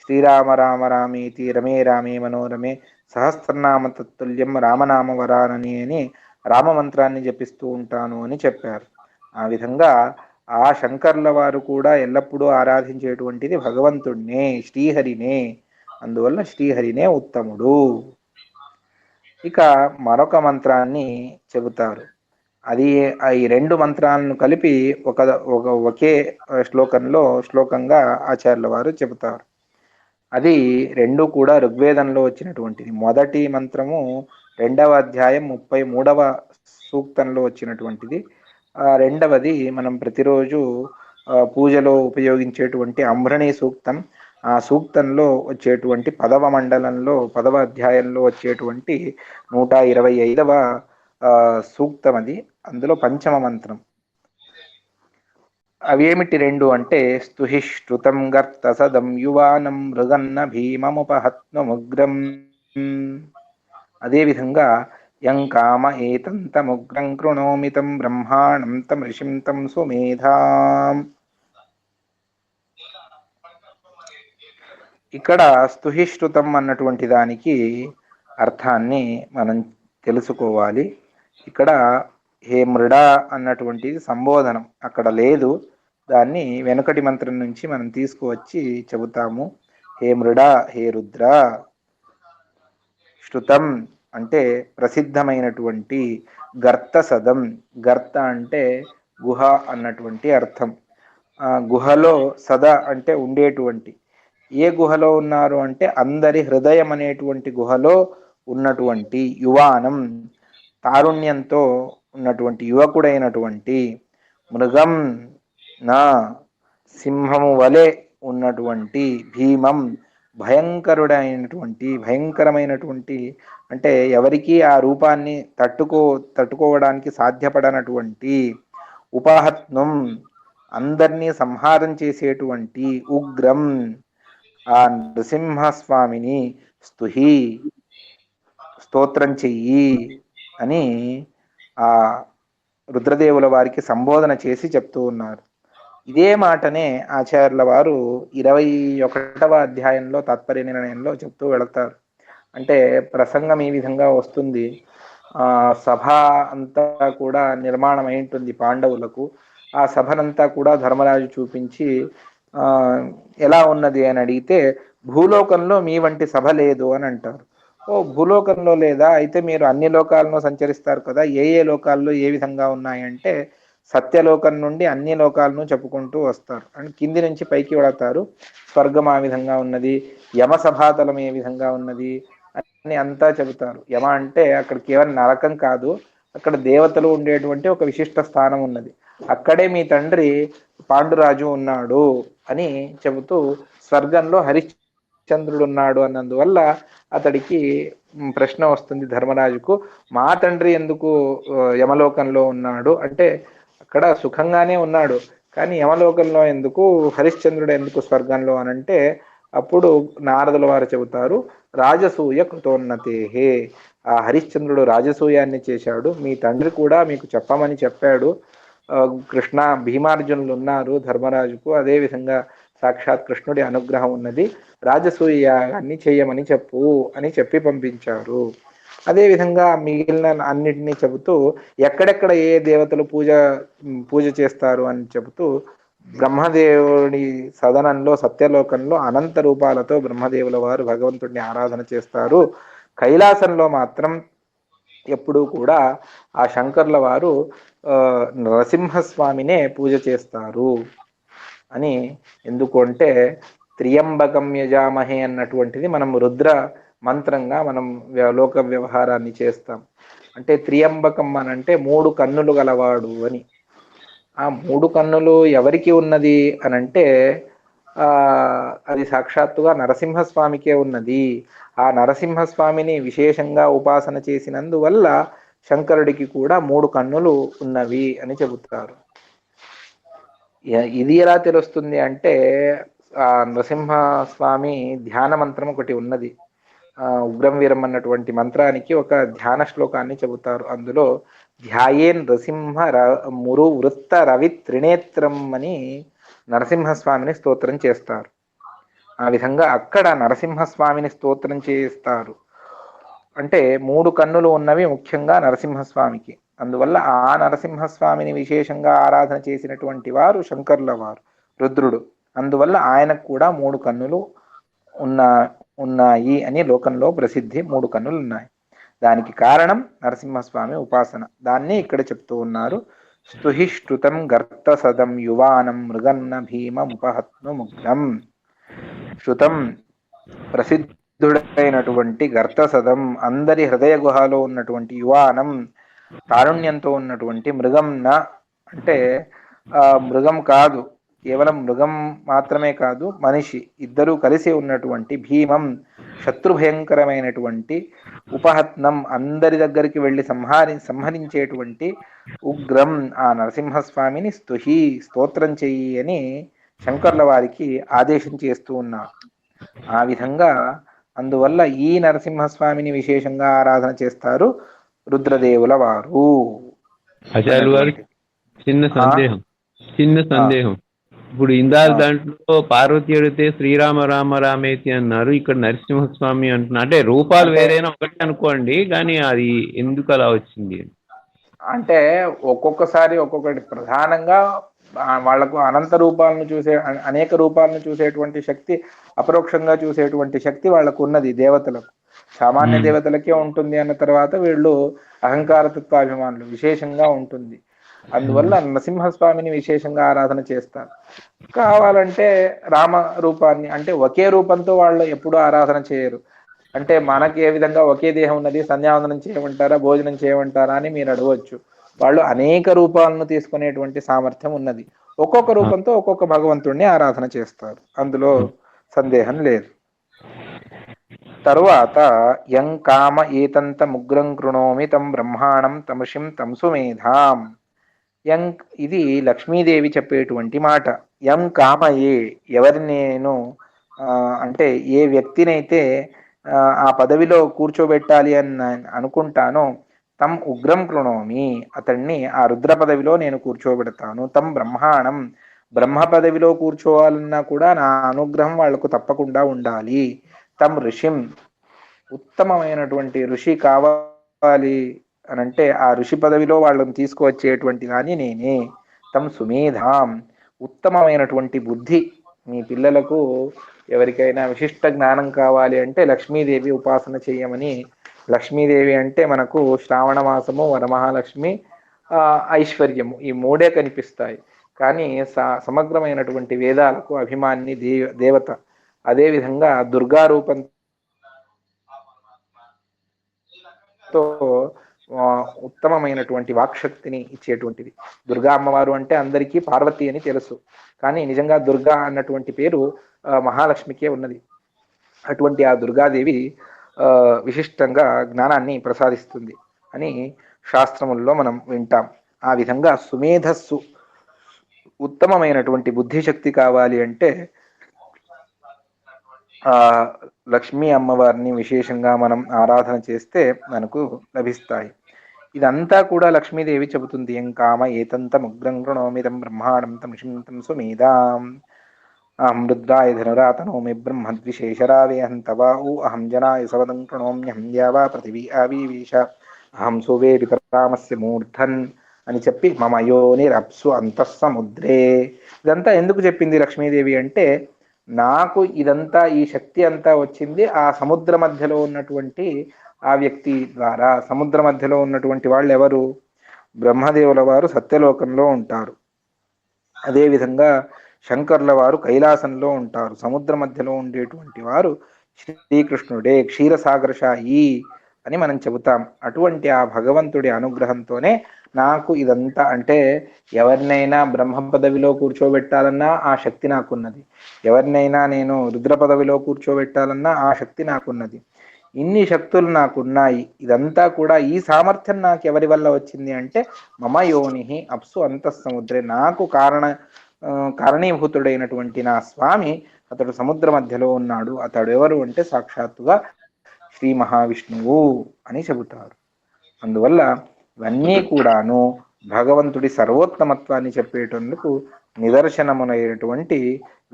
శ్రీరామ రామ రామేతి రమే రామే మనోరమే సహస్రనామ తత్తుల్యం రామనామ వరానని అని రామ మంత్రాన్ని జపిస్తూ ఉంటాను అని చెప్పారు. ఆ విధంగా ఆ శంకర్ల వారు కూడా ఎల్లప్పుడూ ఆరాధించేటువంటిది భగవంతుడినే, శ్రీహరినే. అందువల్ల శ్రీహరినే ఉత్తముడు. ఇక మరొక మంత్రాన్ని చెబుతారు. అది ఈ రెండు మంత్రాలను కలిపి ఒకే శ్లోకంగా ఆచార్యుల వారు చెబుతారు. అది రెండు కూడా ఋగ్వేదంలో వచ్చినటువంటిది. మొదటి మంత్రము 2వ అధ్యాయం 33వ సూక్తంలో వచ్చినటువంటిది. రెండవది మనం ప్రతిరోజు పూజలో ఉపయోగించేటువంటి అంబ్రణి సూక్తం. ఆ సూక్తంలో వచ్చేటువంటి 10వ మండలంలో 10వ అధ్యాయంలో వచ్చేటువంటి 125వ సూక్తం అది. అందులో పంచమ మంత్రం. అవేమిటి రెండు అంటే స్తుహిశ్రుతం గర్తసదం యువానం మృగన్న భీమముపహత్నముగ్రం. అదేవిధంగా యం కామ ఏతంతముగ్రం కృణోమితం బ్రహ్మాణం తం ఋషిం తం సుమేధాం. ఇక్కడ స్తుహిశ్రుతం అన్నటువంటి దానికి అర్థాన్ని మనం తెలుసుకోవాలి. ఇక్కడ హే మృడా అన్నటువంటిది సంబోధనం అక్కడ లేదు. దాన్ని వెనుకటి మంత్రం నుంచి మనం తీసుకువచ్చి చెబుతాము. హే మృడా, హే రుద్ర. శృతం అంటే ప్రసిద్ధమైనటువంటి, గర్త సదం, గర్త అంటే గుహ అన్నటువంటి అర్థం. గుహలో సద అంటే ఉండేటువంటి. ఏ గుహలో ఉన్నారు అంటే అందరి హృదయం అనేటువంటి గుహలో ఉన్నటువంటి యువానం, తారుణ్యంతో ఉన్నటువంటి యువకుడైనటువంటి, మృగం నా సింహము వలె ఉన్నటువంటి, భీమం భయంకరమైనటువంటి అంటే ఎవరికి ఆ రూపాన్ని తట్టుకోవడానికి సాధ్యపడనటువంటి, ఉపహత్నం అందరినీ సంహారం చేసేటువంటి, ఉగ్రం ఆ నృసింహస్వామిని స్తుహి స్తోత్రం చెయ్యి అని ఆ రుద్రదేవుల వారికి సంబోధన చేసి చెప్తూ ఉన్నారు. ఇదే మాటనే ఆచార్యుల వారు 21వ అధ్యాయంలో తాత్పర్య నిర్ణయంలో చెప్తూ వెళతారు. అంటే ప్రసంగం ఈ విధంగా వస్తుంది. సభ అంతా కూడా నిర్మాణం అయి ఉంటుంది పాండవులకు. ఆ సభనంతా కూడా ధర్మరాజు చూపించి ఎలా ఉన్నది అని అడిగితే భూలోకంలో మీ వంటి సభ లేదు అని అంటారు. ఓ భూలోకంలో లేదా, అయితే మీరు అన్ని లోకాలను సంచరిస్తారు కదా, ఏ ఏ లోకాల్లో ఏ విధంగా ఉన్నాయంటే సత్యలోకం నుండి అన్ని లోకాలను చెప్పుకుంటూ వస్తారు. అండ్ కింది నుంచి పైకి వెళతారు. స్వర్గం ఆ విధంగా ఉన్నది, యమ సభాతలం ఏ విధంగా ఉన్నది అని అంతా చెబుతారు. యమ అంటే అక్కడ కేవలం నరకం కాదు, అక్కడ దేవతలు ఉండేటువంటి ఒక విశిష్ట స్థానం ఉన్నది. అక్కడే మీ తండ్రి పాండురాజు ఉన్నాడు అని చెబుతూ స్వర్గంలో హరిశ్చంద్రుడు ఉన్నాడు అన్నందువల్ల అతడికి ప్రశ్న వస్తుంది ధర్మరాజుకు, మా తండ్రి ఎందుకు యమలోకంలో ఉన్నాడు అంటే అక్కడ సుఖంగానే ఉన్నాడు, కానీ యమలోకంలో ఎందుకు, హరిశ్చంద్రుడు ఎందుకు స్వర్గంలో అనంటే అప్పుడు నారదుల వారు చెబుతారు, రాజసూయ కృతోన్నతేహే, ఆ హరిశ్చంద్రుడు రాజసూయాన్ని చేశాడు, మీ తండ్రి కూడా మీకు చెప్పమని చెప్పాడు. కృష్ణ భీమార్జునులు ఉన్నారు ధర్మరాజుకు, అదేవిధంగా సాక్షాత్ కృష్ణుడి అనుగ్రహం ఉన్నది, రాజసూయ యాగాన్ని చేయమని చెప్పు అని చెప్పి పంపించారు. అదేవిధంగా మిగిలిన అన్నిటినీ చెబుతూ ఎక్కడెక్కడ ఏ దేవతలు పూజ చేస్తారు అని చెబుతూ బ్రహ్మదేవుడి సదనంలో సత్యలోకంలో అనంత రూపాలతో బ్రహ్మదేవుల వారు భగవంతుడిని ఆరాధన చేస్తారు. కైలాసంలో మాత్రం ఎప్పుడూ కూడా ఆ శంకర్ల వారు నరసింహస్వామినే పూజ చేస్తారు అని. ఎందుకు అంటే త్రియంబకం యజామహే అన్నటువంటిది మనం రుద్ర మంత్రంగా మనం లోక వ్యవహారాన్ని చేస్తాం. అంటే త్రియంబకం అనంటే 3 కన్నులు గలవాడు అని. ఆ 3 కన్నులు ఎవరికి ఉన్నది అనంటే అది సాక్షాత్తుగా నరసింహస్వామికే ఉన్నది. ఆ నరసింహస్వామిని విశేషంగా ఉపాసన చేసినందువల్ల శంకరుడికి కూడా 3 కన్నులు ఉన్నవి అని చెబుతారు. ఇది ఎలా తెలుస్తుంది అంటే ఆ నరసింహస్వామి ధ్యాన మంత్రం ఒకటి ఉన్నది. ఉగ్రం వీరం అన్నటువంటి మంత్రానికి ఒక ధ్యాన శ్లోకాన్ని చెబుతారు. అందులో ధ్యాయేన్ నృసింహ మురు వృత్త రవి త్రినేత్రం అని నరసింహస్వామిని స్తోత్రం చేస్తారు. ఆ విధంగా అక్కడ నరసింహస్వామిని స్తోత్రం చేస్తారు. అంటే 3 కన్నులు ఉన్నవి ముఖ్యంగా నరసింహస్వామికి. అందువల్ల ఆ నరసింహస్వామిని విశేషంగా ఆరాధన చేసినటువంటి వారు శంకరుల వారు, రుద్రుడు. అందువల్ల ఆయనకు కూడా 3 కన్నులు ఉన్నాయి అని లోకంలో ప్రసిద్ధి. 3 కన్నులు ఉన్నాయి. దానికి కారణం నరసింహస్వామి ఉపాసన. దాన్ని ఇక్కడ చెప్తూ ఉన్నారు. స్తుహిష్టుతం గర్త సదం యువానం మృగన్న భీమముపహత్ను ముగ్ధం. శృతం ప్రసిద్ధుడైనటువంటి గర్తసదం, అందరి హృదయ గుహలో ఉన్నటువంటి యువానం, కారుణ్యంతో ఉన్నటువంటి మృగంన అంటే మృగం కాదు, కేవలం మృగం మాత్రమే కాదు, మనిషి ఇద్దరూ కలిసి ఉన్నటువంటి భీమం, శత్రుభయంకరమైనటువంటి, ఉపహత్నం అందరి దగ్గరికి వెళ్ళి సంహరించేటువంటి ఉగ్రం ఆ నరసింహస్వామిని స్తుహి స్తోత్రం చెయ్యి అని శంకర్ల వారికి ఆదేశం చేస్తూ ఉన్నారు. ఆ విధంగా అందువల్ల ఈ నరసింహస్వామిని విశేషంగా ఆరాధన చేస్తారు రుద్రదేవుల వారు. ఆచార్యుల వారు చిన్న సందేహం. ఇప్పుడు ఇందాక దాంట్లో పార్వతి అడిగితే శ్రీరామ రామ రామేతి అన్నారు, ఇక్కడ నరసింహస్వామి అంటున్నా. అంటే రూపాలు వేరేనా ఒకటి అనుకోండి, కానీ అది ఎందుకు అలా వచ్చింది అంటే ఒక్కొక్కసారి ఒక్కొక్కటి. ప్రధానంగా వాళ్లకు అనంత రూపాలను అనేక రూపాలను చూసేటువంటి శక్తి, అపరోక్షంగా చూసేటువంటి శక్తి వాళ్లకు ఉన్నది దేవతలకు. సామాన్య దేవతలకే ఉంటుంది అన్న తర్వాత వీళ్ళు అహంకార తత్వాభిమానులు విశేషంగా ఉంటుంది. అందువల్ల నరసింహస్వామిని విశేషంగా ఆరాధన చేస్తారు. కావాలంటే రామ రూపాన్ని, అంటే ఒకే రూపంతో వాళ్ళు ఎప్పుడూ ఆరాధన చేయరు. అంటే మనకి ఏ విధంగా ఒకే దేహం ఉన్నది, సంధ్యావందనం చేయమంటారా, భోజనం చేయమంటారా అని మీరు అడగవచ్చు. వాళ్ళు అనేక రూపాలను తీసుకునేటువంటి సామర్థ్యం ఉన్నది. ఒక్కొక్క రూపంతో ఒక్కొక్క భగవంతుడిని ఆరాధన చేస్తారు, అందులో సందేహం లేదు. తరువాత యం కామ ఏతంత ముగ్రం కృణోమి తం బ్రహ్మాణం తమషిం తంసుమేధాం. ఇది లక్ష్మీదేవి చెప్పేటువంటి మాట. యం కామయే, ఎవరిని నేను అంటే ఏ వ్యక్తినైతే ఆ పదవిలో కూర్చోబెట్టాలి అని అనుకుంటానో తం ఉగ్రం కృణోమి, అతన్ని ఆ రుద్ర పదవిలో నేను కూర్చోబెడతాను. తం బ్రహ్మాణం, బ్రహ్మ పదవిలో కూర్చోవాలన్నా కూడా నా అనుగ్రహం వాళ్లకు తప్పకుండా ఉండాలి. తం ఋషిం, ఉత్తమమైనటువంటి ఋషి కావాలి అనంటే ఆ ఋషి పదవిలో వాళ్ళని తీసుకువచ్చేటువంటి దాన్ని నేనే. తం సుమేధాం, ఉత్తమమైనటువంటి బుద్ధి. మీ పిల్లలకు ఎవరికైనా విశిష్ట జ్ఞానం కావాలి అంటే లక్ష్మీదేవి ఉపాసన చేయమని. లక్ష్మీదేవి అంటే మనకు శ్రావణ మాసము, వరమహాలక్ష్మి, ఐశ్వర్యము, ఈ మూడే కనిపిస్తాయి. కానీ సమగ్రమైనటువంటి వేదాలకు అభిమాని దేవత. అదేవిధంగా దుర్గా రూపంతో ఉత్తమమైనటువంటి వాక్శక్తిని ఇచ్చేటువంటిది దుర్గా అమ్మవారు. అంటే అందరికీ పార్వతి అని తెలుసు, కానీ నిజంగా దుర్గా అన్నటువంటి పేరు మహాలక్ష్మికే ఉన్నది. అటువంటి ఆ దుర్గాదేవి విశిష్టంగా జ్ఞానాన్ని ప్రసాదిస్తుంది అని శాస్త్రముల్లో మనం వింటాం. ఆ విధంగా సుమేధస్సు, ఉత్తమమైనటువంటి బుద్ధిశక్తి కావాలి అంటే లక్ష్మీ అమ్మవారిని విశేషంగా మనం ఆరాధన చేస్తే మనకు లభిస్తాయి. ఇదంతా కూడా లక్ష్మీదేవి చెబుతుంది. ఏం కామ ఏతంతం ఉగ్రం కృణోమిదం బ్రహ్మాండం తం సుమేధాం, అహం రుద్రాయ ధనురాతనోమి బ్రహ్మద్విశేషరావేహం తవా ఊ అహం జనాయ సవదం కృణోమ్యహం యావా పృథివీ ఆవివేశ అహం సువేది పరామస్య మూర్ధన్ అని చెప్పి మమ యోనిరప్సు అంతఃసముద్రే. ఇదంతా ఎందుకు చెప్పింది లక్ష్మీదేవి అంటే, నాకు ఇదంతా ఈ శక్తి అంతా వచ్చింది ఆ సముద్ర మధ్యలో ఉన్నటువంటి ఆ వ్యక్తి ద్వారా. సముద్ర మధ్యలో ఉన్నటువంటి వాళ్ళు ఎవరు? బ్రహ్మదేవుల వారు సత్యలోకంలో ఉంటారు. అదేవిధంగా శంకర్ల వారు కైలాసంలో ఉంటారు. సముద్ర మధ్యలో ఉండేటువంటి వారు శ్రీకృష్ణుడే, క్షీరసాగరశాయి అని మనం చెబుతాం. అటువంటి ఆ భగవంతుడి అనుగ్రహంతోనే నాకు ఇదంతా. అంటే ఎవరినైనా బ్రహ్మ పదవిలో కూర్చోబెట్టాలన్నా ఆ శక్తి నాకున్నది, ఎవరినైనా నేను రుద్ర పదవిలో కూర్చోబెట్టాలన్నా ఆ శక్తి నాకున్నది. ఇన్ని శక్తులు నాకున్నాయి. ఇదంతా కూడా ఈ సామర్థ్యం నాకు ఎవరి వల్ల వచ్చింది అంటే మమ యోని అప్సు అంతఃసముద్రే, నాకు కారణీభూతుడైనటువంటి నా స్వామి అతడు సముద్ర మధ్యలో ఉన్నాడు. అతడు ఎవరు అంటే సాక్షాత్తుగా శ్రీ మహావిష్ణువు అని చెబుతారు. అందువల్ల ఇవన్నీ కూడాను భగవంతుడి సర్వోత్తమత్వాన్ని చెప్పేటందుకు నిదర్శనమునైనటువంటి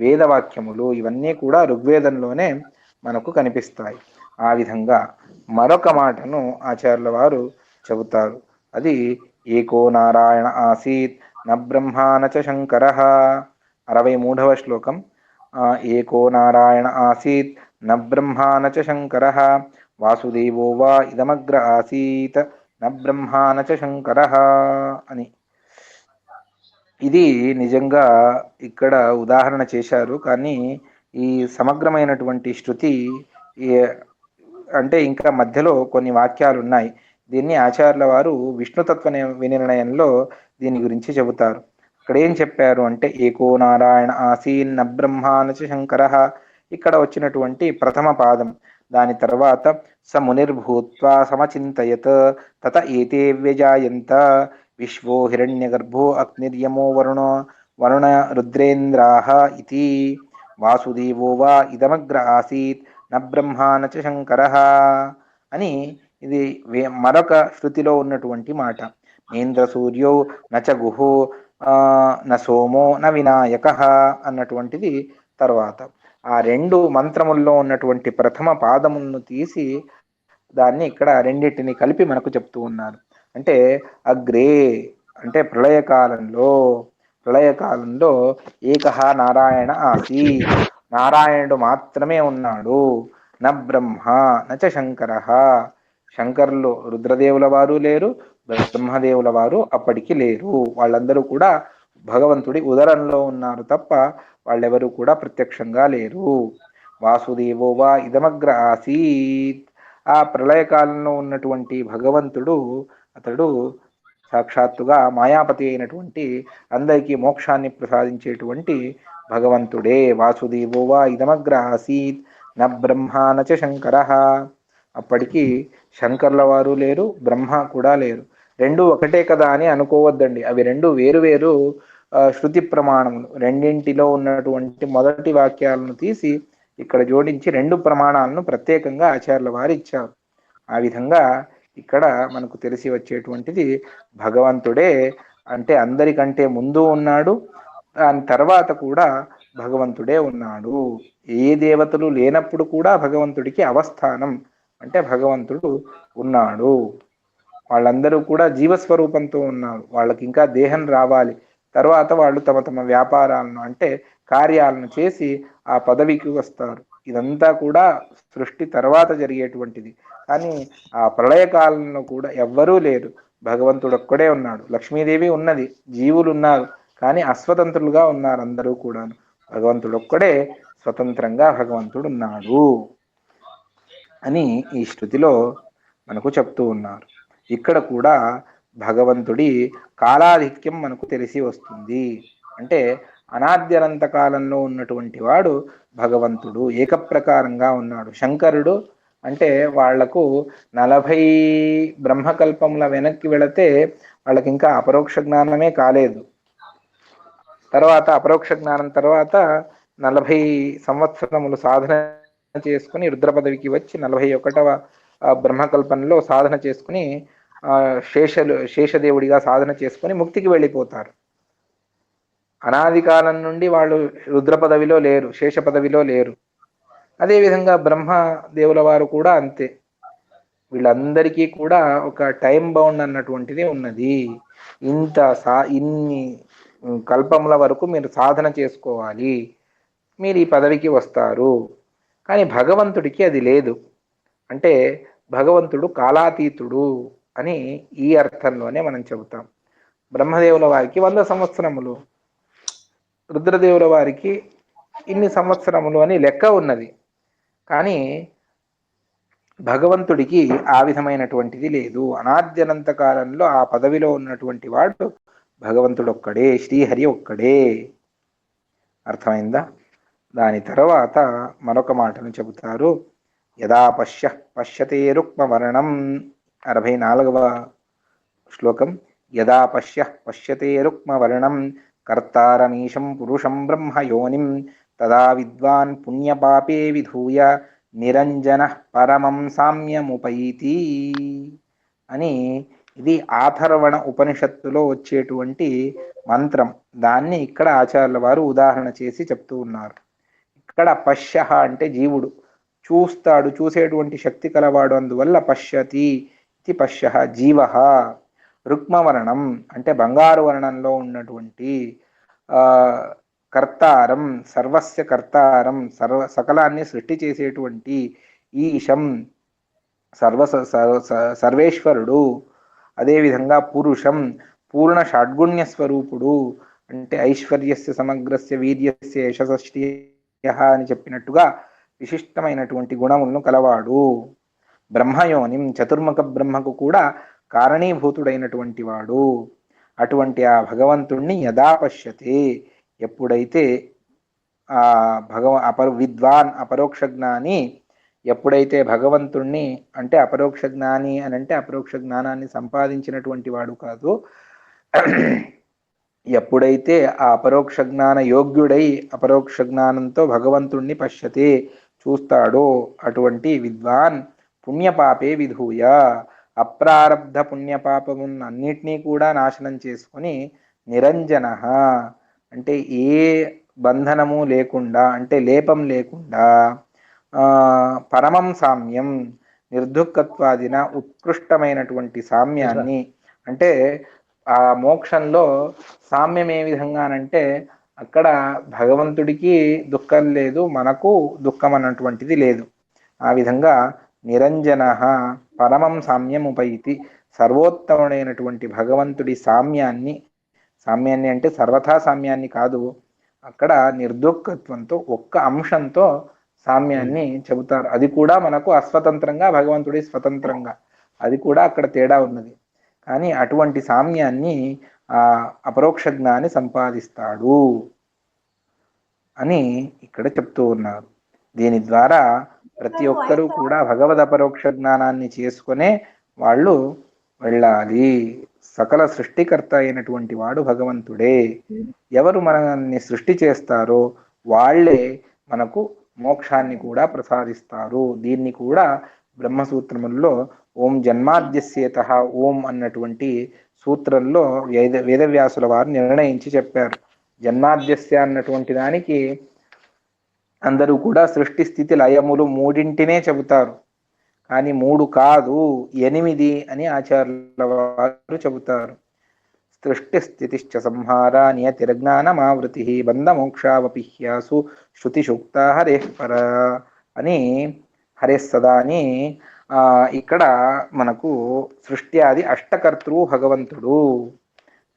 వేదవాక్యములు. ఇవన్నీ కూడా ఋగ్వేదంలోనే మనకు కనిపిస్తాయి. ఆ విధంగా మరొక మాటను ఆచార్యుల వారు చెబుతారు. అది ఏకో నారాయణ ఆసీత్ న బ్రహ్మా నచ శంకర. 63వ శ్లోకం. ఏకో నారాయణ ఆసీత్ న బ్రహ్మా నచ శంకర వాసుదేవో వా ఇదమగ్ర ఆసీత్ న బ్రహ్మా నచ శంకర అని. ఇది నిజంగా ఇక్కడ ఉదాహరణ చేశారు, కానీ ఈ సమగ్రమైనటువంటి శృతి అంటే ఇంకా మధ్యలో కొన్ని వాక్యాలు ఉన్నాయి. దీన్ని ఆచార్యుల వారు విష్ణుతత్వ వినిర్ణయంలో దీని గురించి చెబుతారు. అక్కడ ఏం చెప్పారు అంటే ఏకో నారాయణ ఆసీన్ న బ్రహ్మా నచ శంకర. ఇక్కడ వచ్చినటువంటి ప్రథమ పాదం. దాని తర్వాత స మునిర్భూత్వా సమచింతయత్ తత ఏతే వ్యజాయంత విశ్వో హిరణ్యగర్భో అగ్నిర్యమో వరుణ రుద్రేంద్రాః ఇతి వాసుదేవో వా ఇదమగ్ర ఆసీత్ న బ్రహ్మా నచ శంకర అని. ఇది మరొక శృతిలో ఉన్నటువంటి మాట. నేంద్ర సూర్యో నచ గుహో న సోమో న వినాయక అన్నటువంటిది తర్వాత. ఆ రెండు మంత్రముల్లో ఉన్నటువంటి ప్రథమ పాదమును తీసి దాన్ని ఇక్కడ రెండింటిని కలిపి మనకు చెప్తూ ఉన్నారు. అంటే అగ్రే అంటే ప్రళయకాలంలో ఏకహ నారాయణ ఆసీ, నారాయణుడు మాత్రమే ఉన్నాడు. న బ్రహ్మ నచ శంకర, శంకరులు రుద్రదేవుల వారు లేరు, బ్రహ్మదేవుల వారు అప్పటికి లేరు. వాళ్ళందరూ కూడా భగవంతుడి ఉదరంలో ఉన్నారు తప్ప వాళ్ళెవరూ కూడా ప్రత్యక్షంగా లేరు. వాసుదేవో వా ఇదమగ్ర ఆసీత్, ఆ ప్రళయకాలంలో ఉన్నటువంటి భగవంతుడు అతడు సాక్షాత్తుగా మాయాపతి అయినటువంటి అందరికీ మోక్షాన్ని ప్రసాదించేటువంటి భగవంతుడే. వాసుదేవో వా ఇదమగ్ర ఆసీత్ న బ్రహ్మా నచ శంకర. అప్పటికి శంకర్ల వారు లేరు, బ్రహ్మ కూడా లేరు. రెండు ఒకటే కదా అని అనుకోవద్దండి. అవి రెండు వేరు శృతి ప్రమాణములు. రెండింటిలో ఉన్నటువంటి మొదటి వాక్యాలను తీసి ఇక్కడ జోడించి 2 ప్రమాణాలను ప్రత్యేకంగా ఆచార్యుల వారు ఇచ్చారు. ఆ విధంగా ఇక్కడ మనకు తెలిసి వచ్చేటువంటిది భగవంతుడే అంటే అందరికంటే ముందు ఉన్నాడు, దాని తర్వాత కూడా భగవంతుడే ఉన్నాడు. ఏ దేవతలు లేనప్పుడు కూడా భగవంతుడికి అవస్థానం అంటే భగవంతుడు ఉన్నాడు. వాళ్ళందరూ కూడా జీవస్వరూపంతో ఉన్నారు. వాళ్ళకి ఇంకా దేహం రావాలి, తర్వాత వాళ్ళు తమ తమ వ్యాపారాలను అంటే కార్యాలను చేసి ఆ పదవికి వస్తారు. ఇదంతా కూడా సృష్టి తర్వాత జరిగేటువంటిది. కానీ ఆ ప్రళయకాలంలో కూడా ఎవ్వరూ లేరు, భగవంతుడు ఒక్కడే ఉన్నాడు. లక్ష్మీదేవి ఉన్నది, జీవులు ఉన్నారు, కానీ అస్వతంత్రులుగా ఉన్నారు అందరూ కూడా. భగవంతుడు ఒక్కడే స్వతంత్రంగా భగవంతుడు ఉన్నాడు అని ఈ శృతిలో మనకు చెప్తూ ఉన్నారు. ఇక్కడ కూడా భగవంతుడి కాలాధిక్యం మనకు తెలిసి వస్తుంది. అంటే అనాద్యనంత కాలంలో ఉన్నటువంటి వాడు భగవంతుడు ఏకప్రకారంగా ఉన్నాడు. శంకరుడు అంటే వాళ్లకు 40 బ్రహ్మకల్పముల వెనక్కి వెళితే వాళ్ళకి ఇంకా అపరోక్ష జ్ఞానమే కాలేదు. తర్వాత అపరోక్ష జ్ఞానం తర్వాత 40 సంవత్సరములు సాధన చేసుకుని రుద్ర పదవికి వచ్చి 41వ బ్రహ్మకల్పంలో సాధన చేసుకుని శేషదేవుడిగా సాధన చేసుకుని ముక్తికి వెళ్ళిపోతారు. అనాది కాలం నుండి వాళ్ళు రుద్ర పదవిలో లేరు, శేష పదవిలో లేరు. అదేవిధంగా బ్రహ్మదేవుల వారు కూడా అంతే. వీళ్ళందరికీ కూడా ఒక టైం బౌండ్ అన్నటువంటిది ఉన్నది. ఇన్ని కల్పముల వరకు మీరు సాధన చేసుకోవాలి, మీరు ఈ పదవికి వస్తారు. కానీ భగవంతుడికి అది లేదు. అంటే భగవంతుడు కాలాతీతుడు అని ఈ అర్థంలోనే మనం చెబుతాం. బ్రహ్మదేవుల వారికి 100 సంవత్సరములు, రుద్రదేవుల వారికి ఇన్ని సంవత్సరములు అని లెక్క ఉన్నది. కానీ భగవంతుడికి ఆ విధమైనటువంటిది లేదు. అనాద్యనంత కాలంలో ఆ పదవిలో ఉన్నటువంటి వాడు భగవంతుడు ఒక్కడే, శ్రీహరి ఒక్కడే. అర్థమైందా? దాని తర్వాత మరొక మాటను చెబుతారు. యదా పశ్యతే రుక్మవర్ణం, 64వ శ్లోకం. యదా పశ్యతే రుక్మవర్ణం కర్తారమీశం పురుషం బ్రహ్మయోనిం తదా విద్వాన్ పుణ్యపాపే విధూయ నిరంజన పరమం సామ్యముపైతి అని. ఇది ఆథర్వణ ఉపనిషత్తులో వచ్చేటువంటి మంత్రం. దాన్ని ఇక్కడ ఆచార్యుల వారు ఉదాహరణ చేసి చెప్తూ ఉన్నారు. ఇక్కడ పశ్య అంటే జీవుడు, చూస్తాడు, చూసేటువంటి శక్తి కలవాడు, అందువల్ల పశ్యతి ఇది పశ్య జీవ. రుక్మవర్ణం అంటే బంగారు వర్ణంలో ఉన్నటువంటి కర్తారం, సర్వస్య కర్తారం, సకలాన్ని సృష్టి చేసేటువంటి ఈశం సర్వేశ్వరుడు. అదేవిధంగా పురుషం పూర్ణ షడ్గుణ్య స్వరూపుడు, అంటే ఐశ్వర్యస్య సమగ్రస్య వీర్యస్య యశస్య అని చెప్పినట్టుగా విశిష్టమైనటువంటి గుణములను కలవాడు. బ్రహ్మయోనిం చతుర్ముఖ బ్రహ్మకు కూడా కారణీభూతుడైనటువంటి వాడు. అటువంటి ఆ భగవంతుణ్ణి యదా పశ్యతే, ఎప్పుడైతే విద్వాన్ అపరోక్ష జ్ఞాని ఎప్పుడైతే భగవంతుణ్ణి అంటే అపరోక్ష జ్ఞాని అని అంటే అపరోక్ష జ్ఞానాన్ని సంపాదించినటువంటి వాడు కాదు, ఎప్పుడైతే ఆ అపరోక్ష జ్ఞాన యోగ్యుడై అపరోక్ష జ్ఞానంతో భగవంతుణ్ణి పశ్యతే చూస్తాడో అటువంటి విద్వాన్ పుణ్యపాపే విధూయ, అప్రారబ్ధ పుణ్యపాపములన్నిటినీ కూడా నాశనం చేసుకుని నిరంజన అంటే ఏ బంధనము లేకుండా అంటే లేపం లేకుండా పరమం సామ్యం నిర్దుఃఖత్వాదిన ఉత్కృష్టమైనటువంటి సామ్యాన్ని, అంటే ఆ మోక్షంలో సామ్యం ఏ విధంగానంటే అక్కడ భగవంతుడికి దుఃఖం లేదు, మనకు దుఃఖం అన్నటువంటిది లేదు. ఆ విధంగా నిరంజన పరమం సామ్యముపైతి, సర్వోత్తముడైనటువంటి భగవంతుడి సామ్యాన్ని అంటే సర్వథా సామ్యాన్ని కాదు, అక్కడ నిర్దుఃఖత్వంతో ఒక్క అంశంతో సామ్యాన్ని చెబుతారు. అది కూడా మనకు అస్వతంత్రంగా, భగవంతుడి స్వతంత్రంగా, అది కూడా అక్కడ తేడా ఉన్నది. కానీ అటువంటి సామ్యాన్ని ఆ అపరోక్ష జ్ఞాని సంపాదిస్తాడు అని ఇక్కడ చెప్తూ ఉన్నారు. దీని ద్వారా ప్రతి ఒక్కరూ కూడా భగవద్ అపరోక్ష జ్ఞానాన్ని చేసుకునే వాళ్ళు వెళ్ళాలి. సకల సృష్టికర్త అయినటువంటి వాడు భగవంతుడే. ఎవరు మనల్ని సృష్టి చేస్తారో వాళ్ళే మనకు మోక్షాన్ని కూడా ప్రసాదిస్తారు. దీన్ని కూడా బ్రహ్మసూత్రముల్లో ఓం జన్మాద్యస్యేతః ఓం అన్నటువంటి సూత్రంలో వేదవ్యాసుల వారు నిర్ణయించి చెప్పారు. జన్మాద్యస్య అన్నటువంటి దానికి అందరూ కూడా సృష్టి స్థితి లయములు మూడింటినే చెబుతారు, కానీ 3 కాదు 8 అని ఆచార్యుల వారు చెబుతారు. సృష్టి స్థితిశ్చ సంహార నియతిర్జ్ఞానమావృతి బంధమోక్షావపిహ్యాసు శృతి సూక్త హరేః పర అని హరేః సదా అని ఇక్కడ మనకు సృష్టి ఆది అష్టకర్తృ భగవంతుడు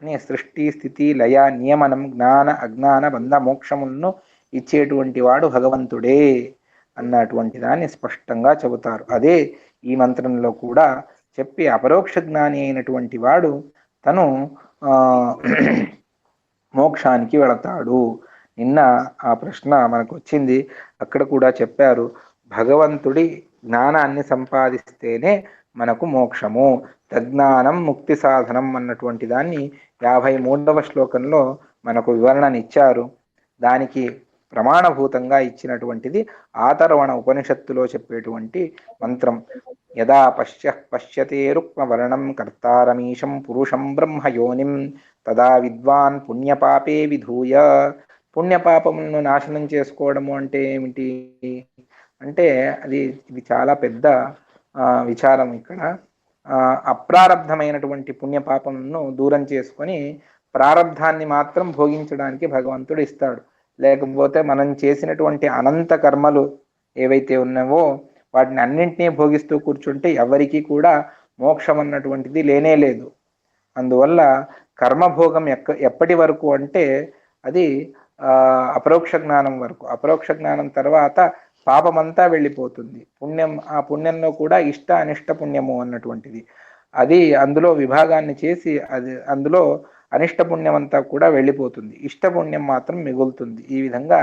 అని సృష్టి స్థితి లయ నియమనం జ్ఞాన అజ్ఞాన బంధ మోక్షములను ఇచ్చేటువంటి వాడు భగవంతుడే అన్నటువంటి దాన్ని స్పష్టంగా చెబుతారు. అదే ఈ మంత్రంలో కూడా చెప్పి అపరోక్ష జ్ఞాని అయినటువంటి వాడు తను మోక్షానికి వెళతాడు. నిన్న ఆ ప్రశ్న మనకు వచ్చింది, అక్కడ కూడా చెప్పారు భగవంతుడి జ్ఞానాన్ని సంపాదిస్తేనే మనకు మోక్షము, తజ్ఞానం ముక్తి సాధనం అన్నటువంటి దాన్ని 53వ శ్లోకంలో మనకు వివరణనిచ్చారు. దానికి ప్రమాణభూతంగా ఇచ్చినటువంటిది ఆతర్వణ ఉపనిషత్తులో చెప్పేటువంటి మంత్రం. యదా పశ్యతే రుక్మవర్ణం కర్తారమీశం పురుషం బ్రహ్మయోనిం తదా విద్వాన్ పుణ్యపాపే విధూయ. పుణ్యపాపములను నాశనం చేసుకోవడము అంటే ఏమిటి అంటే ఇది చాలా పెద్ద విచారం. ఇక్కడ అప్రారబ్ధమైనటువంటి పుణ్యపాపములను దూరం చేసుకొని ప్రారబ్ధాన్ని మాత్రం భోగించడానికి భగవంతుడు ఇస్తాడు. లేకపోతే మనం చేసినటువంటి అనంత కర్మలు ఏవైతే ఉన్నావో వాటిని అన్నింటినీ భోగిస్తూ కూర్చుంటే ఎవరికి కూడా మోక్షం అన్నటువంటిది లేనే లేదు. అందువల్ల కర్మభోగం ఎప్పటి వరకు అంటే అది అపరోక్ష జ్ఞానం వరకు. అపరోక్ష జ్ఞానం తర్వాత పాపమంతా వెళ్ళిపోతుంది. ఆ పుణ్యంలో కూడా ఇష్ట అనిష్ట పుణ్యము అన్నటువంటిది అది అందులో విభాగాన్ని చేసి అందులో అనిష్ట పుణ్యం అంతా కూడా వెళ్ళిపోతుంది, ఇష్టపుణ్యం మాత్రం మిగులుతుంది. ఈ విధంగా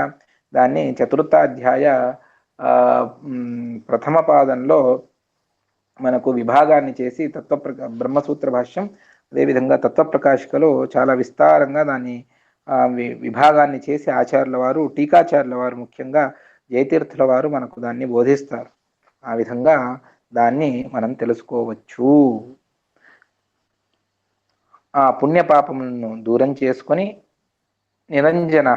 దాన్ని చతుర్థాధ్యాయ ప్రథమ పాదంలో మనకు విభాగాన్ని చేసి బ్రహ్మసూత్ర భాష్యం, అదేవిధంగా తత్వప్రకాశికలో చాలా విస్తారంగా దాన్ని విభాగాన్ని చేసి ఆచార్యుల వారు, టీకాచార్యుల వారు, ముఖ్యంగా జయతీర్థుల వారు మనకు దాన్ని బోధిస్తారు. ఆ విధంగా దాన్ని మనం తెలుసుకోవచ్చు. ఆ పుణ్యపాపములను దూరం చేసుకొని నిరంజన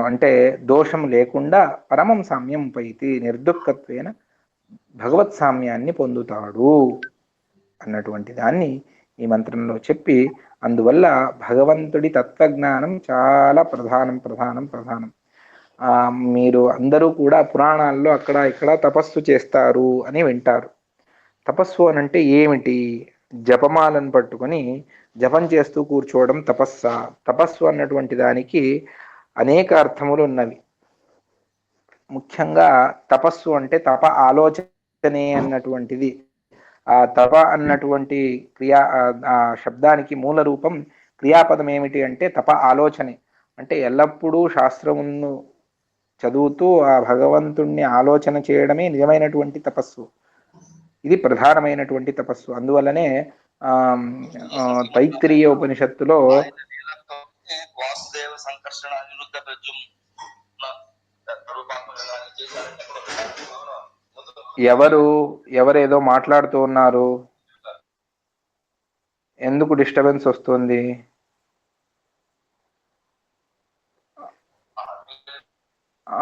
అంటే దోషం లేకుండా పరమం సామ్యం పైతి నిర్దుఃఖత్వేన భగవత్ సామ్యాన్ని పొందుతాడు అన్నటువంటి దాన్ని ఈ మంత్రంలో చెప్పి, అందువల్ల భగవంతుడి తత్వజ్ఞానం చాలా ప్రధానం. మీరు అందరూ కూడా పురాణాల్లో అక్కడ ఇక్కడ తపస్సు చేస్తారు అని వింటారు. తపస్సు అనంటే ఏమిటి? జపమాలను పట్టుకొని జపం చేస్తూ కూర్చోవడం తపస్సు అన్నటువంటి దానికి అనేక అర్థములు ఉన్నవి. ముఖ్యంగా తపస్సు అంటే తప ఆలోచనే అన్నటువంటిది. ఆ తప అన్నటువంటి ఆ శబ్దానికి మూల రూపం క్రియాపదం ఏమిటి అంటే తప ఆలోచనే. అంటే ఎల్లప్పుడూ శాస్త్రమును చదువుతూ ఆ భగవంతుణ్ణి ఆలోచన చేయడమే నిజమైనటువంటి తపస్సు. ఇది ప్రధానమైనటువంటి తపస్సు. అందువల్లనే తైత్తిరీయ ఉపనిషత్తులో ఎవరేదో మాట్లాడుతూ ఉన్నారు, ఎందుకు డిస్టర్బెన్స్ వస్తుంది?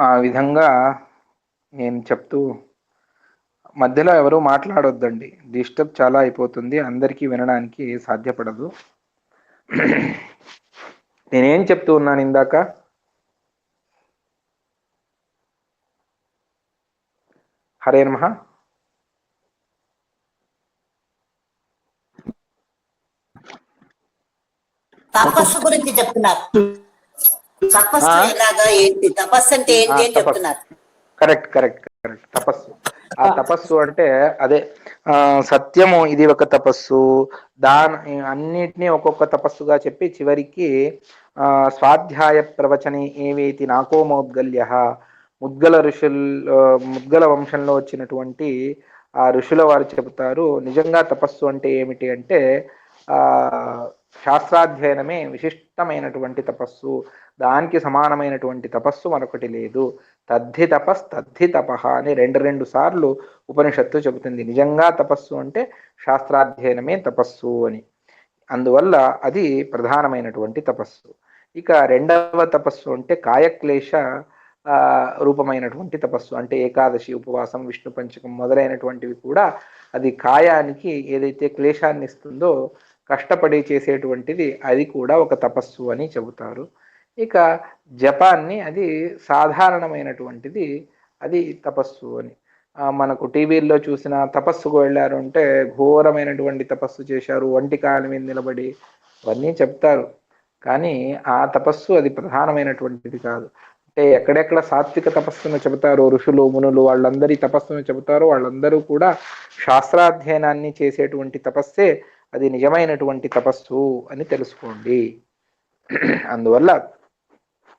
ఆ విధంగా నేను చెప్తూ మధ్యలో ఎవరు మాట్లాడొద్దండి, డిస్టర్బ్ చాలా అయిపోతుంది, అందరికీ వినడానికి సాధ్యపడదు. నేనేం చెప్తూ ఉన్నాను ఇందాక? హరే నమః. తపస్సు గురించి చెప్తున్నారు. తపస్సు ఎలాగా, ఏంటి తపస్సు అంటే ఏంటి అని చెప్తున్నారు. కరెక్ట్. తపస్సు, ఆ తపస్సు అంటే అదే సత్యము, ఇది ఒక తపస్సు. అన్నిటినీ ఒక్కొక్క తపస్సుగా చెప్పి చివరికి స్వాధ్యాయ ప్రవచని ఏవేతి నాకో మౌద్గల్య, ముద్గల వంశంలో వచ్చినటువంటి ఆ ఋషుల వారు చెబుతారు నిజంగా తపస్సు అంటే ఏమిటి అంటే శాస్త్రాధ్యయనమే విశిష్టమైనటువంటి తపస్సు, దానికి సమానమైనటువంటి తపస్సు మరొకటి లేదు. తద్ధి తపస్ తద్ధి తపహ అని రెండు సార్లు ఉపనిషత్తు చెబుతుంది. నిజంగా తపస్సు అంటే శాస్త్రాధ్యయనమే తపస్సు అని. అందువల్ల అది ప్రధానమైనటువంటి తపస్సు. ఇక రెండవ తపస్సు అంటే కాయక్లేశ రూపమైనటువంటి తపస్సు, అంటే ఏకాదశి, ఉపవాసం, విష్ణు పంచకం మొదలైనటువంటివి కూడా అది కాయానికి ఏదైతే క్లేశాన్ని ఇస్తుందో, కష్టపడి చేసేటువంటిది, అది కూడా ఒక తపస్సు అని చెబుతారు. ఇక జపాన్ని అది సాధారణమైనటువంటిది, అది తపస్సు అని. మనకు టీవీల్లో చూసిన తపస్సుకు వెళ్ళారు అంటే ఘోరమైనటువంటి తపస్సు చేశారు, ఒంటి కాలు మీద నిలబడి, అవన్నీ చెప్తారు. కానీ ఆ తపస్సు అది ప్రధానమైనటువంటిది కాదు. అంటే ఎక్కడెక్కడ సాత్విక తపస్సును చెబుతారో, ఋషులు మునులు వాళ్ళందరి తపస్సును చెబుతారో, వాళ్ళందరూ కూడా శాస్త్రాధ్యయనాన్ని చేసేటువంటి తపస్సే అది నిజమైనటువంటి తపస్సు అని తెలుసుకోండి. అందువల్ల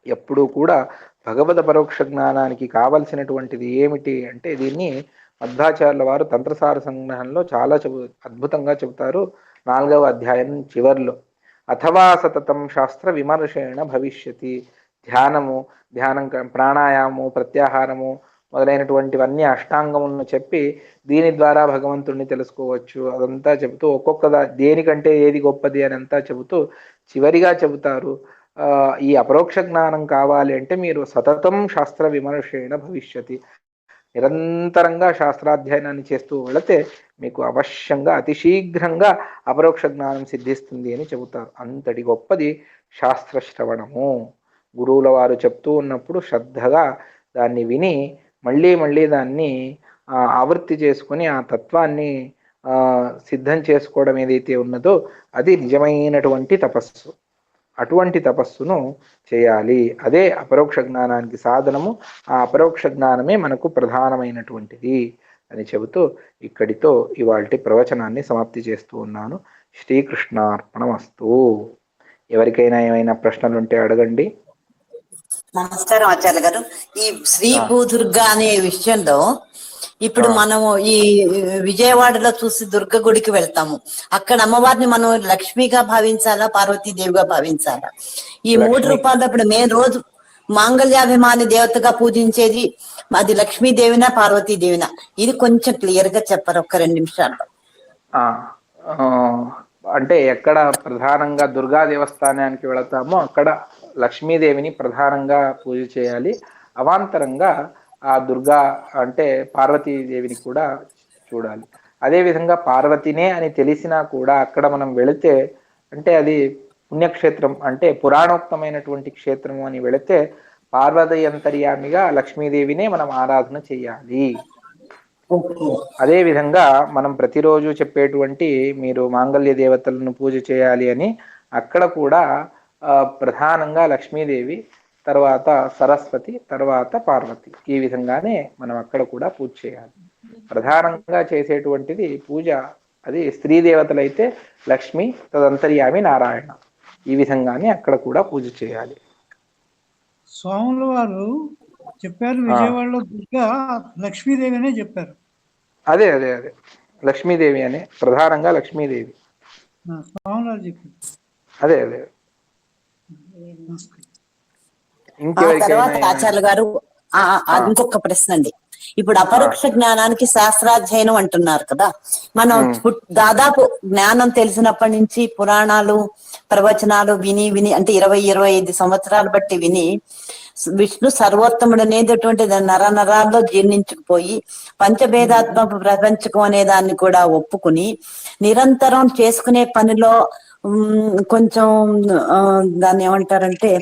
ఎప్పుడూ కూడా భగవద్ పరోక్ష జ్ఞానానికి కావలసినటువంటిది ఏమిటి అంటే, దీన్ని మధ్వాచార్యుల వారు తంత్రసార సంగ్రహంలో చాలా అద్భుతంగా చెబుతారు. 4వ అధ్యాయం చివర్లో, అథవా సతతం శాస్త్ర విమర్శేణ భవిష్యతి. ధ్యానం, ప్రాణాయామము, ప్రత్యాహారము మొదలైనటువంటివన్నీ అష్టాంగములను చెప్పి దీని ద్వారా భగవంతుడిని తెలుసుకోవచ్చు, అదంతా చెబుతూ ఒక్కొక్క దేనికంటే ఏది గొప్పది అని అంతా చెబుతూ చివరిగా చెబుతారు, ఈ అపరోక్ష జ్ఞానం కావాలి అంటే మీరు సతతం శాస్త్ర విమర్శేణ భవిష్యతి, నిరంతరంగా శాస్త్రాధ్యయనాన్ని చేస్తూ వెళితే మీకు అవశ్యంగా అతి శీఘ్రంగా అపరోక్ష జ్ఞానం సిద్ధిస్తుంది అని చెబుతారు. అంతటి గొప్పది శాస్త్రశ్రవణము. గురువుల వారు చెప్తూ ఉన్నప్పుడు శ్రద్ధగా దాన్ని విని మళ్ళీ మళ్ళీ దాన్ని ఆవృత్తి చేసుకొని ఆ తత్వాన్ని సిద్ధం చేసుకోవడం ఏదైతే ఉన్నదో అది నిజమైనటువంటి తపస్సు. అటువంటి తపస్సును చేయాలి. అదే అపరోక్ష జ్ఞానానికి సాధనము. ఆ అపరోక్ష జ్ఞానమే మనకు ప్రధానమైనటువంటిది అని చెబుతూ ఇక్కడితో ఇవాల్టి ప్రవచనాన్ని సమాప్తి చేస్తూ ఉన్నాను. శ్రీకృష్ణార్పణమస్తు. ఎవరికైనా ఏమైనా ప్రశ్నలుంటే అడగండి. నమస్కారం ఆచార్య గారు. ఈ శ్రీ భూదుర్గా అనే విషయంలో ఇప్పుడు మనము ఈ విజయవాడలో చూసి దుర్గ గుడికి వెళ్తాము, అక్కడ అమ్మవారిని మనం లక్ష్మిగా భావించాలా, పార్వతీదేవిగా భావించాలా? ఈ 3 రూపాయలు ఇప్పుడు మేము రోజు మాంగళ్యాభిమాని దేవతగా పూజించేది అది లక్ష్మీదేవినా పార్వతీదేవినా? ఇది కొంచెం క్లియర్ గా చెప్పరు, ఒక్క 2 నిమిషాల్లో. అంటే ఎక్కడ ప్రధానంగా దుర్గా దేవస్థానానికి వెళతామో అక్కడ లక్ష్మీదేవిని ప్రధానంగా పూజ చేయాలి. అవాంతరంగా ఆ దుర్గా అంటే పార్వతీదేవిని కూడా చూడాలి. అదేవిధంగా పార్వతినే అని తెలిసినా కూడా అక్కడ మనం వెళితే, అంటే అది పుణ్యక్షేత్రం అంటే పురాణోక్తమైనటువంటి క్షేత్రము అని వెళితే పార్వతీ అంతర్యామిగా లక్ష్మీదేవినే మనం ఆరాధన చేయాలి. అదే విధంగా మనం ప్రతిరోజు చెప్పేటువంటి మీరు మాంగళ్య దేవతలను పూజ చేయాలి అని అక్కడ కూడా ప్రధానంగా లక్ష్మీదేవి, తర్వాత సరస్వతి, తర్వాత పార్వతి, ఈ విధంగానే మనం అక్కడ కూడా పూజ చేయాలి. ప్రధానంగా చేసేటువంటిది పూజ అది స్త్రీ దేవతలైతే లక్ష్మి, తదంతర్యామి నారాయణ, ఈ విధంగానే అక్కడ కూడా పూజ చేయాలి. స్వాముల వారు చెప్పారు విజయవాడలో దుర్గా లక్ష్మీదేవి అనే చెప్పారు. అదే అదే అదే లక్ష్మీదేవి అనే, ప్రధానంగా లక్ష్మీదేవి. స్వాముల వారు చెప్పారు. అదే అదే. తర్వాత ఆచార్యులు గారు ఇంకొక ప్రశ్న అండి. ఇప్పుడు అపరోక్ష జ్ఞానానికి శాస్త్రాధ్యయనం అంటున్నారు కదా, మనం దాదాపు జ్ఞానం తెలిసినప్పటి నుంచి పురాణాలు ప్రవచనాలు విని విని అంటే 20-25 సంవత్సరాలు బట్టి విని విష్ణు సర్వోత్తముడు అనేటటువంటి నరాల్లో జీర్ణించుకుపోయి పంచభేదాత్మ ప్రపంచకం అనే దాన్ని కూడా ఒప్పుకుని నిరంతరం చేసుకునే పనిలో కొంచెం దాన్ని ఏమంటారంటే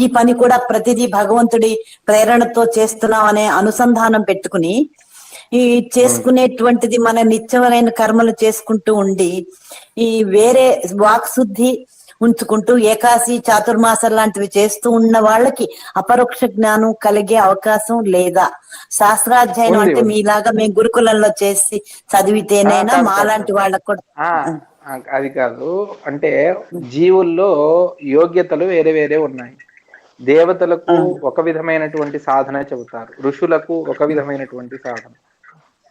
ఈ పని కూడా ప్రతిదీ భగవంతుడి ప్రేరణతో చేస్తున్నాం అనే అనుసంధానం పెట్టుకుని ఈ చేసుకునేటువంటిది మన నిత్యమైన కర్మలు చేసుకుంటూ ఉండి ఈ వేరే వాక్శుద్ధి ఉంచుకుంటూ ఏకాశి చాతుర్మాసం లాంటివి చేస్తూ ఉన్న వాళ్ళకి అపరోక్ష జ్ఞానం కలిగే అవకాశం లేదా? శాస్త్రాధ్యయనం అంటే మీలాగా మేము గురుకులంలో చేసి చదివితేనైనా మాలాంటి వాళ్ళకు కూడా? అది కాదు, అంటే జీవుల్లో యోగ్యతలు వేరే వేరే ఉన్నాయి. దేవతలకు ఒక విధమైనటువంటి సాధన చెబుతారు, ఋషులకు ఒక విధమైనటువంటి సాధన.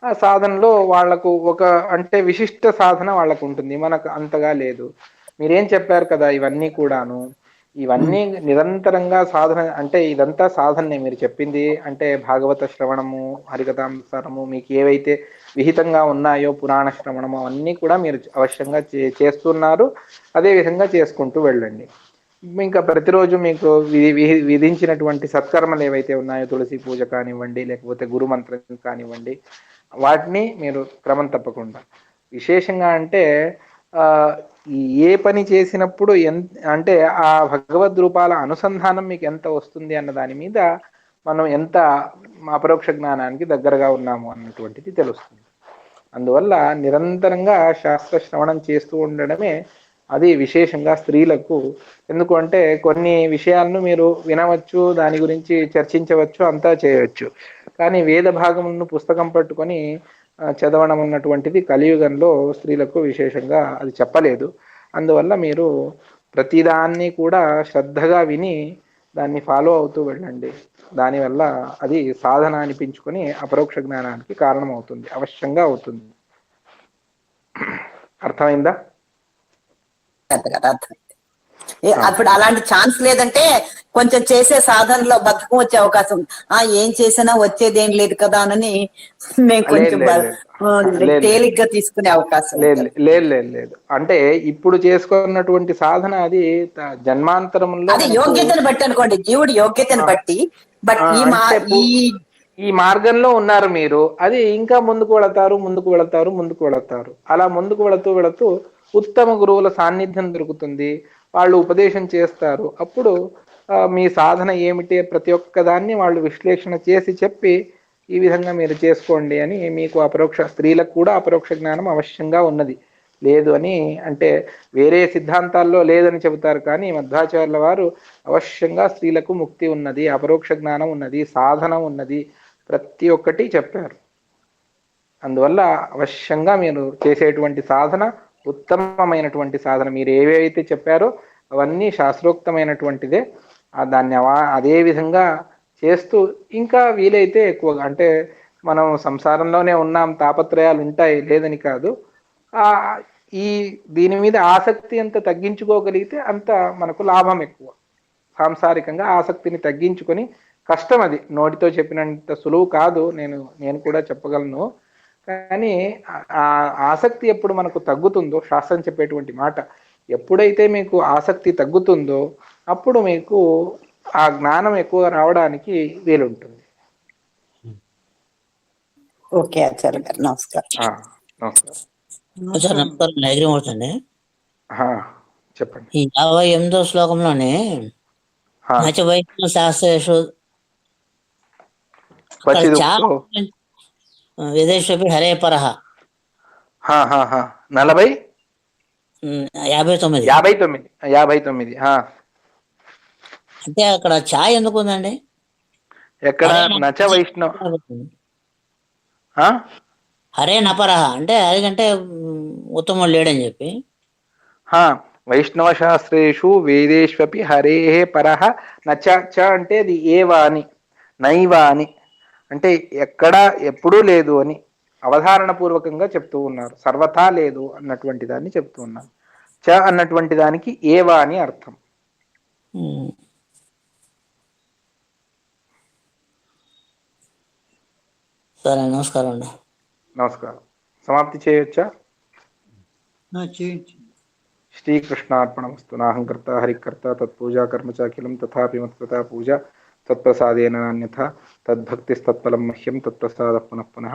ఆ సాధనలో వాళ్లకు ఒక అంటే విశిష్ట సాధన వాళ్ళకు ఉంటుంది, మనకు అంతగా లేదు. మీరేం చెప్పారు కదా ఇవన్నీ కూడాను, ఇవన్నీ నిరంతరంగా సాధన అంటే ఇదంతా సాధనే మీరు చెప్పింది. అంటే భాగవత శ్రవణము, హరికథాంసరము, మీకు ఏవైతే విహితంగా ఉన్నాయో పురాణ శ్రవణము అవన్నీ కూడా మీరు అవశ్యంగా చేస్తున్నారు. అదే విధంగా చేసుకుంటూ వెళ్ళండి. ఇంకా ప్రతిరోజు మీకు విధించినటువంటి సత్కర్మలు ఏవైతే ఉన్నాయో, తులసి పూజ కానివ్వండి, లేకపోతే గురు మంత్రం కానివ్వండి, వాటిని మీరు క్రమం తప్పకుండా విశేషంగా అంటే ఏ పని చేసినప్పుడు అంటే ఆ భగవద్ రూపాల అనుసంధానం మీకు ఎంత వస్తుంది అన్న దాని మీద మనం ఎంత అపరోక్ష జ్ఞానానికి దగ్గరగా ఉన్నాము అన్నటువంటిది తెలుస్తుంది. అందువల్ల నిరంతరంగా శాస్త్ర శ్రవణం చేస్తూ ఉండడమే అది విశేషంగా స్త్రీలకు. ఎందుకు అంటే కొన్ని విషయాలను మీరు వినవచ్చు, దాని గురించి చర్చించవచ్చు, అంతా చేయవచ్చు. కానీ వేద భాగములను పుస్తకం పట్టుకొని చదవడం అన్నటువంటిది కలియుగంలో స్త్రీలకు విశేషంగా అది చెప్పలేదు. అందువల్ల మీరు ప్రతిదాన్ని కూడా శ్రద్ధగా విని దాన్ని ఫాలో అవుతూ వెళ్ళండి. దానివల్ల అది సాధన అనిపించుకొని అపరోక్ష జ్ఞానానికి కారణమవుతుంది, అవశ్యంగా అవుతుంది. అర్థమైందా? అప్పుడు అలాంటి ఛాన్స్ లేదంటే కొంచెం చేసే సాధనలో బద్ధకం వచ్చే అవకాశం ఉంది. ఏం చేసినా వచ్చేదేం లేదు కదా అని మేము కొంచెం తేలిగ్గా తీసుకునే అవకాశం లేదు లేదు లేదు లేదు. అంటే ఇప్పుడు చేసుకున్నటువంటి సాధన అది జన్మాంతరంలో అది యోగ్యతను బట్టి అనుకోండి, జీవుడి యోగ్యతను బట్టి. బట్ ఈ మార్గంలో ఉన్నారు మీరు, అది ఇంకా ముందుకు వెళతారు ముందుకు వెళతారు ముందుకు వెళతారు. అలా ముందుకు వెళుతూ ఉత్తమ గురువుల సాన్నిధ్యం దొరుకుతుంది, వాళ్ళు ఉపదేశం చేస్తారు. అప్పుడు మీ సాధన ఏమిటి ప్రతి ఒక్కదాన్ని వాళ్ళు విశ్లేషణ చేసి చెప్పి ఈ విధంగా మీరు చేసుకోండి అని మీకు అపరోక్ష స్త్రీలకు కూడా అపరోక్ష జ్ఞానం అవశ్యంగా ఉన్నది. లేదు అని అంటే వేరే సిద్ధాంతాల్లో లేదని చెబుతారు, కానీ మధ్వాచార్యుల వారు అవశ్యంగా స్త్రీలకు ముక్తి ఉన్నది, అపరోక్ష జ్ఞానం ఉన్నది, సాధన ఉన్నది, ప్రతి ఒక్కటి చెప్పారు. అందువల్ల అవశ్యంగా మీరు చేసేటువంటి సాధన ఉత్తమమైనటువంటి సాధన. మీరు ఏవైతే చెప్పారో అవన్నీ శాస్త్రోక్తమైనటువంటిదే. దాన్ని అదే విధంగా చేస్తూ ఇంకా వీలైతే ఎక్కువగా అంటే మనం సంసారంలోనే ఉన్నాం, తాపత్రయాలు ఉంటాయి లేదని కాదు, దీని మీద ఆసక్తి ఎంత తగ్గించుకోగలిగితే అంత మనకు లాభం ఎక్కువ. సాంసారికంగా ఆసక్తిని తగ్గించుకొని, కష్టం అది, నోటితో చెప్పినంత సులువు కాదు, నేను కూడా చెప్పగలను. కానీ ఆ ఆసక్తి ఎప్పుడు మనకు తగ్గుతుందో, శాస్త్రం చెప్పేటువంటి మాట, ఎప్పుడైతే మీకు ఆసక్తి తగ్గుతుందో అప్పుడు మీకు ఆ జ్ఞానం ఎక్కువ రావడానికి వీలుంటుంది. ఓకే ఆచార్య గారు, నమస్కారం. నమస్కారం. చెప్పండి. ఈ 58వ శ్లోకంలోనే వైష్ణవ శాస్త్రేషు విదేశీ హరే పరహ 59 అంటే అక్కడ చా ఎందుకు ఉందండి? ఎక్కడ నచ వైష్ణవ హరే నపరహ అంటే హరికంటే ఉత్తముడు లేడని చెప్పి. వైష్ణవ శాస్త్రేషు వేదేష్వపి హరే పరహ నచ. చ అంటే అది ఏవా అని, నైవా అని, అంటే ఎక్కడా ఎప్పుడూ లేదు అని అవధారణ పూర్వకంగా చెప్తూ ఉన్నారు. సర్వథా లేదు అన్నటువంటి దాన్ని చెప్తూ ఉన్నారు. చ అన్నటువంటి దానికి ఏవా అని అర్థం. సరే, నమస్కారం అండి. నమస్కారం. సమాప్తి చేయొచ్చా? చేయించి. శ్రీకృష్ణార్పణమస్తు. నాహంకర్త హరికర్త తత్పూజా కర్మ చాఖిలం తథాపి మత్కృతా పూజా తత్ప్రసాదేన నాన్యథా తద్భక్తిస్తత్ఫలం మహ్యం తత్ప్రసాద పునః పునః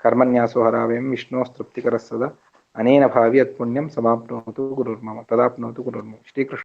కర్మన్యాసో హరావయం విష్ణోస్తృప్తికరः సదా అనేన భావి అత్పుణ్యం సమాప్నోతు గురుర్మమ తదాప్నోతు గురుర్మమ. శ్రీకృష్ణ.